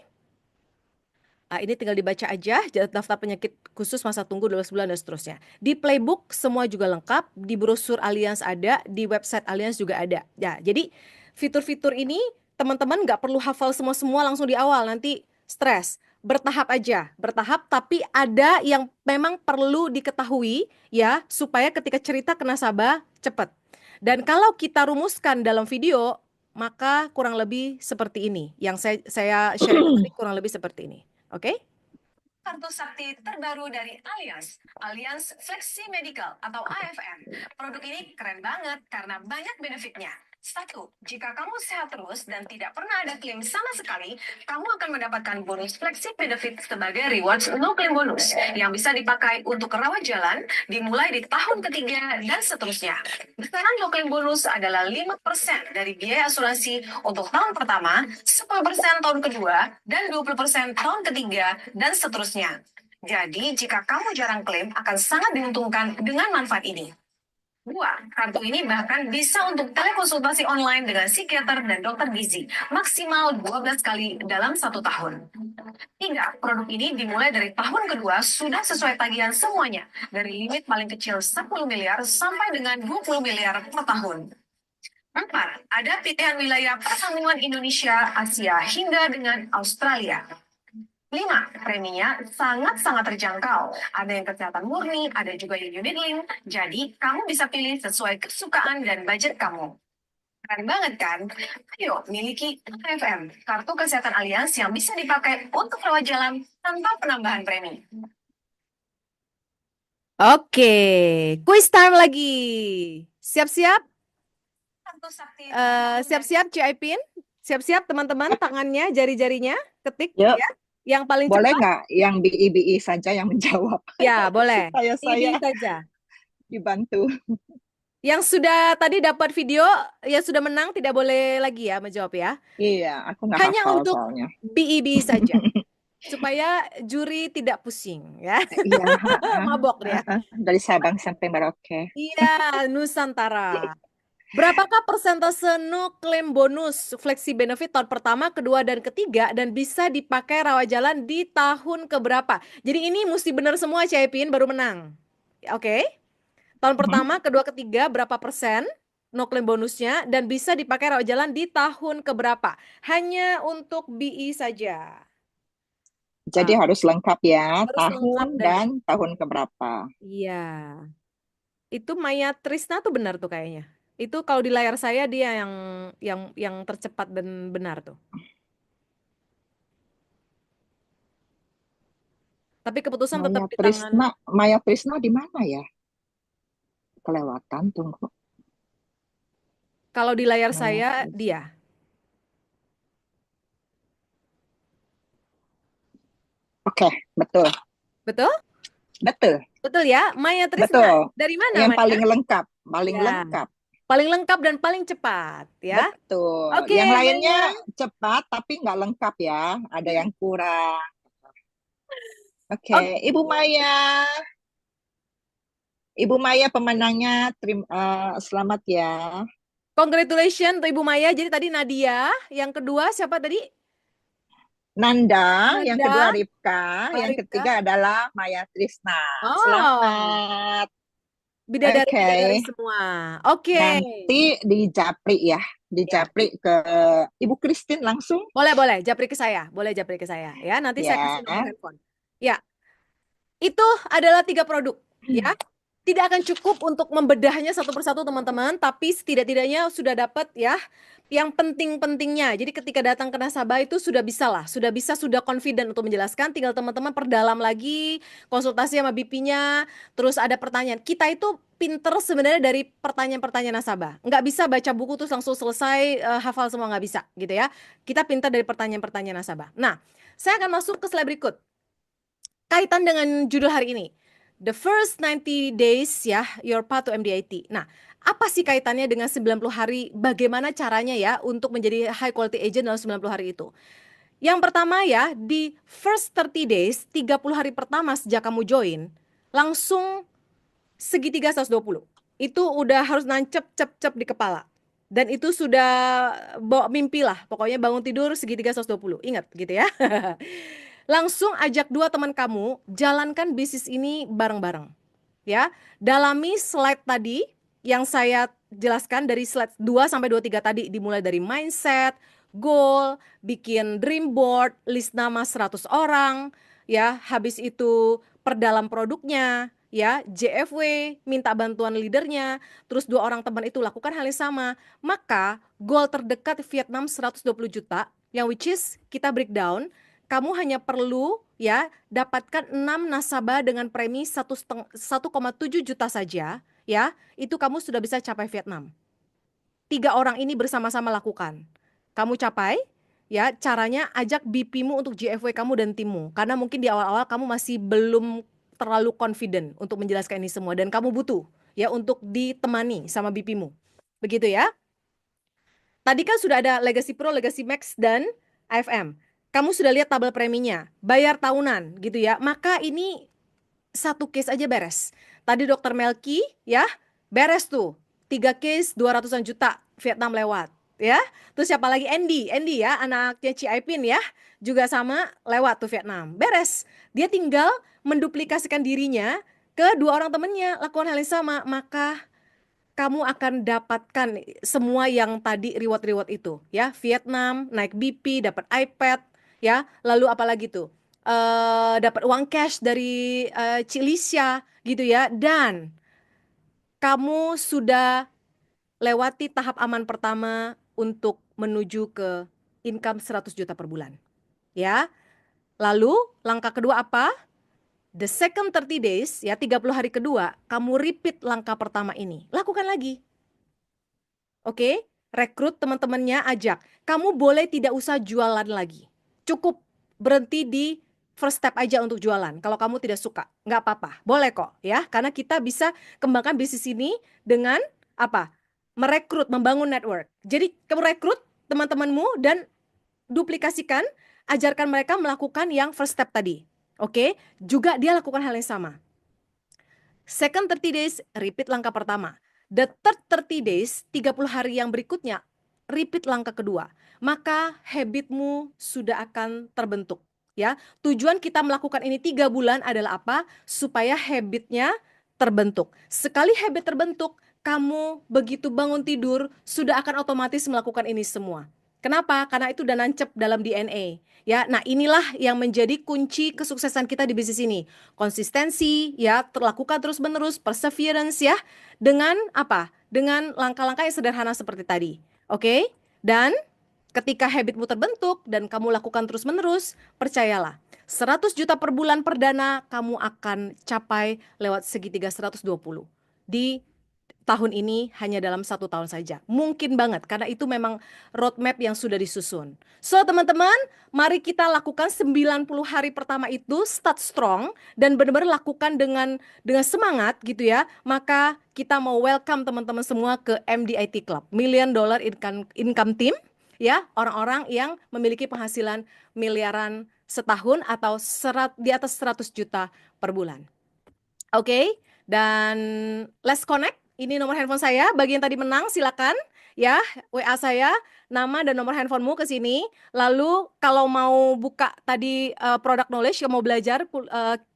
Ini tinggal dibaca aja, daftar penyakit khusus, masa tunggu 12 bulan, dan seterusnya. Di playbook semua juga lengkap, di brosur Allianz ada, di website Allianz juga ada. Ya, jadi fitur-fitur ini teman-teman nggak perlu hafal semua-semua langsung di awal, nanti stres. Bertahap aja, bertahap, tapi ada yang memang perlu diketahui ya, supaya ketika cerita ke nasabah cepat. Dan kalau kita rumuskan dalam video, maka kurang lebih seperti ini. Yang saya share tadi kurang lebih seperti ini. Oke? Kartu sakti terbaru dari Allianz, Allianz Flexi Medical atau AFM. Produk ini keren banget karena banyak benefitnya. 1. Jika kamu sehat terus dan tidak pernah ada klaim sama sekali, kamu akan mendapatkan bonus Flexi Benefit sebagai rewards no claim bonus yang bisa dipakai untuk rawat jalan dimulai di tahun ketiga dan seterusnya. Besaran no claim bonus adalah 5% dari biaya asuransi untuk tahun pertama, 10% tahun kedua, dan 20% tahun ketiga, dan seterusnya. Jadi, jika kamu jarang klaim, akan sangat diuntungkan dengan manfaat ini. 2. Kartu ini bahkan bisa untuk telekonsultasi online dengan psikiater dan dokter gizi, maksimal 12 kali dalam 1 tahun. 3. Produk ini dimulai dari tahun kedua sudah sesuai tagihan semuanya, dari limit paling kecil 10 miliar sampai dengan 20 miliar per tahun. 4. Ada pilihan wilayah persambungan Indonesia, Asia, hingga dengan Australia. 5. Preminya sangat-sangat terjangkau. Ada yang kesehatan murni, ada juga yang unit link. Jadi, kamu bisa pilih sesuai kesukaan dan budget kamu. Keren banget kan? Ayo, miliki AFM, kartu kesehatan Allianz yang bisa dipakai untuk rawat jalan tanpa penambahan premi. Oke, quiz time lagi. Siap-siap? Kartu sakti Siap-siap Cipin? Siap-siap teman-teman, tangannya, jari-jarinya, ketik Yuk. ya. Yang paling Boleh cepat. nggak yang BI saja yang menjawab? Ya, boleh. Supaya saya Ini saja. dibantu. Yang sudah tadi dapat video, yang sudah menang tidak boleh lagi ya menjawab ya. Iya, aku nggak Hanya hafal untuk soalnya. BI saja. Supaya juri tidak pusing ya. Iya, Mabok ya. dari Sabang sampai Merauke. Iya, Nusantara. Berapakah persentase no claim bonus flexi benefit tahun pertama, kedua, dan ketiga, dan bisa dipakai rawat jalan di tahun keberapa? Jadi ini mesti benar semua Cipin baru menang. Oke. Tahun pertama, kedua, ketiga berapa persen no claim bonusnya dan bisa dipakai rawat jalan di tahun keberapa? Hanya untuk BI saja. Jadi harus lengkap ya, Harus tahun lengkap dan tahun keberapa. Iya. Itu Maya Trisna tuh benar tuh kayaknya. Itu kalau di layar saya dia yang tercepat dan benar tuh. Tapi keputusan tetap di tangan. Maya Trisna di mana ya? Kelewatan, tunggu. Kalau di layar Maya saya Trisna. dia. Oke, betul. Betul? Betul. Betul ya, Maya Trisna. Betul. Dari mana Yang Maya? paling lengkap, paling Ya. lengkap. Paling lengkap dan paling cepat ya. Betul. Oke, Yang lainnya Maya. cepat tapi nggak lengkap ya. Ada yang kurang. Oke, Oke. Ibu Maya. Ibu Maya pemenangnya, selamat ya. Congratulations untuk Ibu Maya. Jadi tadi Nadia, yang kedua siapa tadi? Nanda, yang Nanda. kedua Ripka, yang Ripka. ketiga adalah Maya Trisna. Oh. Selamat. Bidadari-bidadari semua. Oke. Nanti di Japri ya, di Japri ke Ibu Christine langsung. Boleh japri ke saya, boleh japri ke saya ya. Nanti saya kasih nomor handphone. Ya, itu adalah 3 produk ya. tidak akan cukup untuk membedahnya satu persatu teman-teman, tapi setidak-tidaknya sudah dapat ya yang penting-pentingnya. Jadi ketika datang ke nasabah itu sudah bisa lah, sudah confident untuk menjelaskan. Tinggal teman-teman perdalam lagi, konsultasi sama BP-nya, terus ada pertanyaan. Kita itu pinter sebenarnya dari pertanyaan-pertanyaan nasabah. Nggak bisa baca buku terus langsung selesai, hafal semua, nggak bisa gitu ya. Kita pinter dari pertanyaan-pertanyaan nasabah. Nah, saya akan masuk ke slide berikut. Kaitan dengan judul hari ini. The first 90 days ya, your path to MDIT. Nah, apa sih kaitannya dengan 90 hari? Bagaimana caranya ya untuk menjadi high quality agent dalam 90 hari itu? Yang pertama ya, di first 30 days, 30 hari pertama sejak kamu join, langsung segitiga 120. Itu udah harus nancep cep-cep di kepala. Dan itu sudah bawa mimpi lah. Pokoknya bangun tidur segitiga 120. Ingat gitu ya. Langsung ajak 2 teman kamu, jalankan bisnis ini bareng-bareng. Ya, dalami slide tadi yang saya jelaskan dari slide 2 sampai 23 tadi, dimulai dari mindset, goal, bikin dream board, list nama 100 orang, ya, habis itu perdalam produknya, ya, JFW, minta bantuan leadernya, terus 2 orang teman itu lakukan hal yang sama. Maka goal terdekat Vietnam 120 juta, yang which is kita breakdown, kamu hanya perlu ya dapatkan 6 nasabah dengan premi 1,7 juta saja, ya, itu kamu sudah bisa capai Vietnam. 3 orang ini bersama-sama lakukan. Kamu capai, ya, caranya ajak BP-mu untuk JFW kamu dan timmu. Karena mungkin di awal-awal kamu masih belum terlalu confident untuk menjelaskan ini semua dan kamu butuh ya untuk ditemani sama BP-mu. Begitu ya. Tadi kan sudah ada Legacy Pro, Legacy Max dan AFM. Kamu sudah lihat tabel preminya, bayar tahunan gitu ya. Maka ini satu case aja beres. Tadi Dr. Melki ya, beres tuh. 3 case 200-an juta Vietnam lewat ya. Terus siapa lagi? Andy ya, anaknya Ci Aipin ya. Juga sama lewat tuh Vietnam. Beres. Dia tinggal menduplikasikan dirinya ke 2 orang temennya, lakukan hal yang sama, maka kamu akan dapatkan semua yang tadi reward-reward itu ya. Vietnam, naik BP, dapat iPad ya. Lalu apalagi tuh? Dapat uang cash dari Cilisya gitu ya. Dan kamu sudah lewati tahap aman pertama untuk menuju ke income 100 juta per bulan. Ya. Lalu langkah kedua apa? The second 30 days, ya 30 hari kedua, kamu repeat langkah pertama ini. Lakukan lagi. Oke, rekrut teman-temannya, ajak. Kamu boleh tidak usah jualan lagi. Cukup berhenti di first step aja untuk jualan. Kalau kamu tidak suka, nggak apa-apa. Boleh kok ya, karena kita bisa kembangkan bisnis ini dengan apa? Merekrut, membangun network. Jadi kamu rekrut teman-temanmu dan duplikasikan, ajarkan mereka melakukan yang first step tadi. Oke, juga dia lakukan hal yang sama. Second 30 days, repeat langkah pertama. The third 30 days, 30 hari yang berikutnya, repeat langkah kedua. Maka habitmu sudah akan terbentuk. Ya, tujuan kita melakukan ini 3 bulan adalah apa? Supaya habitnya terbentuk. Sekali habit terbentuk, kamu begitu bangun tidur sudah akan otomatis melakukan ini semua. Kenapa? Karena itu udah nancep dalam DNA. Ya, nah inilah yang menjadi kunci kesuksesan kita di bisnis ini. Konsistensi, ya, terlakukan terus-menerus, perseverance ya, dengan apa? Dengan langkah-langkah yang sederhana seperti tadi. Oke? Dan ketika habitmu terbentuk dan kamu lakukan terus-menerus, percayalah, 100 juta per bulan perdana kamu akan capai lewat segitiga 120 di tahun ini hanya dalam 1 tahun saja. Mungkin banget, karena itu memang roadmap yang sudah disusun. So teman-teman, mari kita lakukan 90 hari pertama itu, start strong, dan benar-benar lakukan dengan semangat gitu ya. Maka kita mau welcome teman-teman semua ke MDIT Club, Million Dollar Income Team, ya, orang-orang yang memiliki penghasilan miliaran setahun atau di atas 100 juta per bulan. Oke, dan let's connect. Ini nomor handphone saya, bagi yang tadi menang silakan ya, WA saya, nama dan nomor handphonemu ke sini. Lalu kalau mau buka tadi product knowledge, mau belajar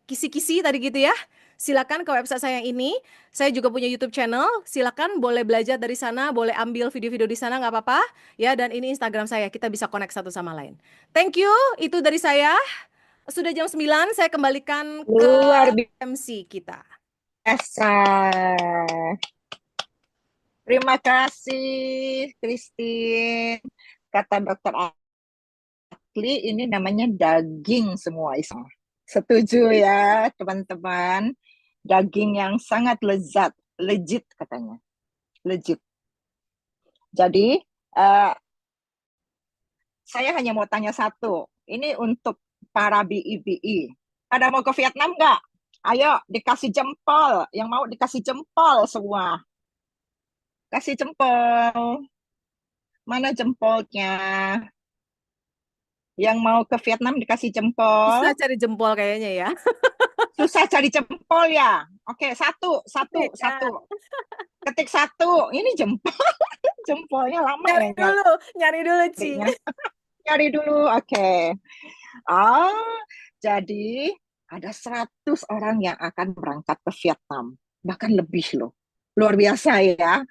kisi-kisi tadi gitu ya, silakan ke website saya yang ini. Saya juga punya YouTube channel, silakan boleh belajar dari sana, boleh ambil video-video di sana, nggak apa-apa ya. Dan ini Instagram saya, kita bisa connect satu sama lain. Thank you, itu dari saya. Sudah jam 9, saya kembalikan ke Luar MC kita. biasa. Terima kasih, Christine. Kata Dokter Akli, ini namanya daging semua isinya. Setuju ya, teman-teman. Daging yang sangat lezat, legit katanya. Legit. Jadi, saya hanya mau tanya satu. Ini untuk para BI-BI. Ada mau ke Vietnam nggak? Ayo, dikasih jempol. Yang mau dikasih jempol semua. Kasih jempol. Mana jempolnya? Yang mau ke Vietnam dikasih jempol. Susah cari jempol kayaknya ya. Susah cari jempol ya. Oke, satu. Beda. Ketik satu. Ini jempol. Jempolnya lama Nyari ya dulu, Ci. nyarinya. Cari dulu, oke. Jadi ada 100 orang yang akan berangkat ke Vietnam. Bahkan lebih loh. Luar biasa ya.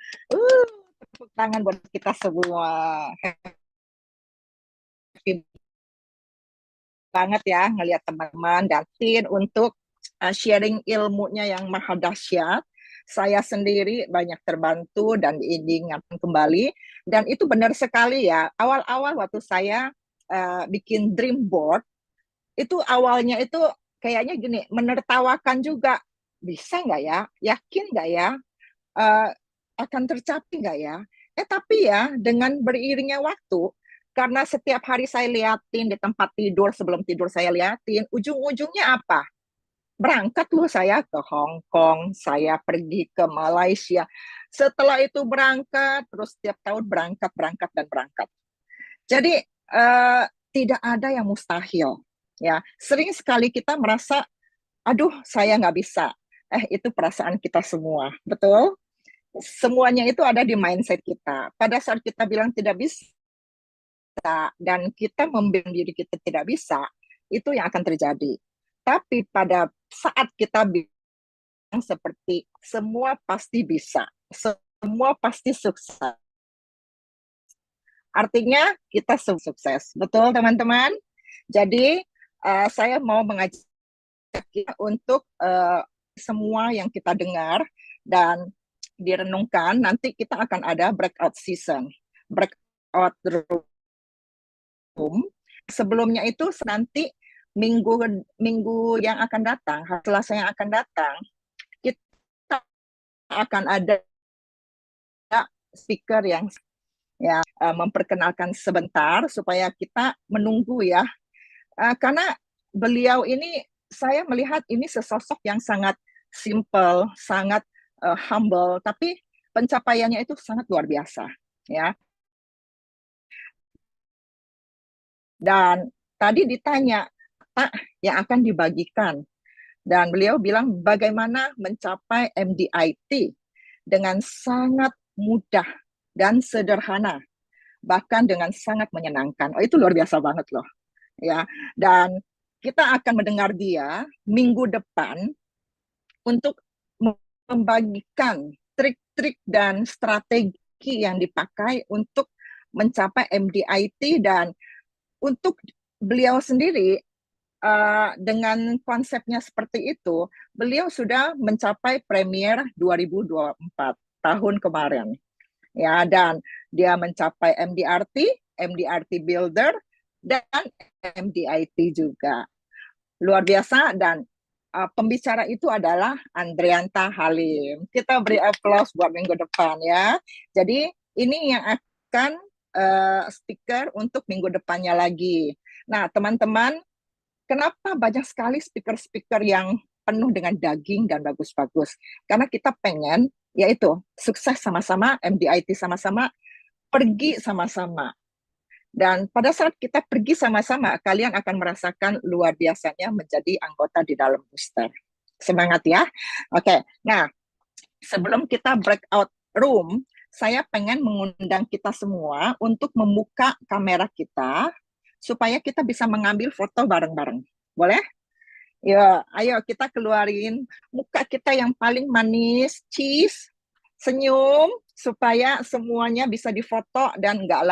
Tepuk tangan buat kita semua. Happy banget ya ngelihat teman-teman dan tim untuk sharing ilmunya yang maha dahsyat. Saya sendiri banyak terbantu dan diingatkan kembali. Dan itu benar sekali ya. Awal-awal waktu saya bikin dream board, itu awalnya itu kayaknya gini, menertawakan juga. Bisa nggak ya? Yakin nggak ya? Akan tercapai nggak ya? Tapi ya, dengan beriringnya waktu, karena setiap hari saya liatin di tempat tidur, sebelum tidur saya liatin, ujung-ujungnya apa? Berangkat loh saya ke Hong Kong, saya pergi ke Malaysia. Setelah itu berangkat, terus setiap tahun berangkat. Jadi tidak ada yang mustahil. Ya, sering sekali kita merasa, aduh saya nggak bisa. Itu perasaan kita semua, betul? Semuanya itu ada di mindset kita. Pada saat kita bilang tidak bisa, dan kita membilang diri kita tidak bisa, itu yang akan terjadi. Tapi pada saat kita bilang seperti semua pasti bisa, semua pasti sukses, artinya kita sukses. Betul teman-teman? Jadi saya mau mengajak kita untuk semua yang kita dengar dan direnungkan, nanti kita akan ada breakout season, breakout room. Sebelumnya itu nanti minggu yang akan datang, hari Selasa yang akan datang, kita akan ada speaker yang ya memperkenalkan sebentar supaya kita menunggu ya. Karena beliau ini, saya melihat ini sesosok yang sangat simple, sangat humble, tapi pencapaiannya itu sangat luar biasa ya. Dan tadi ditanya apa yang akan dibagikan, dan beliau bilang bagaimana mencapai MDIT dengan sangat mudah dan sederhana, bahkan dengan sangat menyenangkan. Itu luar biasa banget loh ya. Dan kita akan mendengar dia minggu depan untuk membagikan trik-trik dan strategi yang dipakai untuk mencapai MDIT. Dan untuk beliau sendiri, dengan konsepnya seperti itu, beliau sudah mencapai Premier 2024 tahun kemarin ya, dan dia mencapai MDRT Builder, dan MDIT juga. Luar biasa. Dan pembicara itu adalah Andrianta Halim. Kita beri aplaus buat minggu depan ya. Jadi ini yang akan speaker untuk minggu depannya lagi. Nah, teman-teman, kenapa banyak sekali speaker-speaker yang penuh dengan daging dan bagus-bagus? Karena kita pengen, yaitu sukses sama-sama, MDIT sama-sama, pergi sama-sama. Dan pada saat kita pergi sama-sama, kalian akan merasakan luar biasanya menjadi anggota di dalam booster. Semangat ya. Oke, nah sebelum kita breakout room, saya pengen mengundang kita semua untuk membuka kamera kita, supaya kita bisa mengambil foto bareng-bareng. Boleh? Ya, ayo kita keluarin muka kita yang paling manis, cheese, senyum, supaya semuanya bisa difoto dan nggak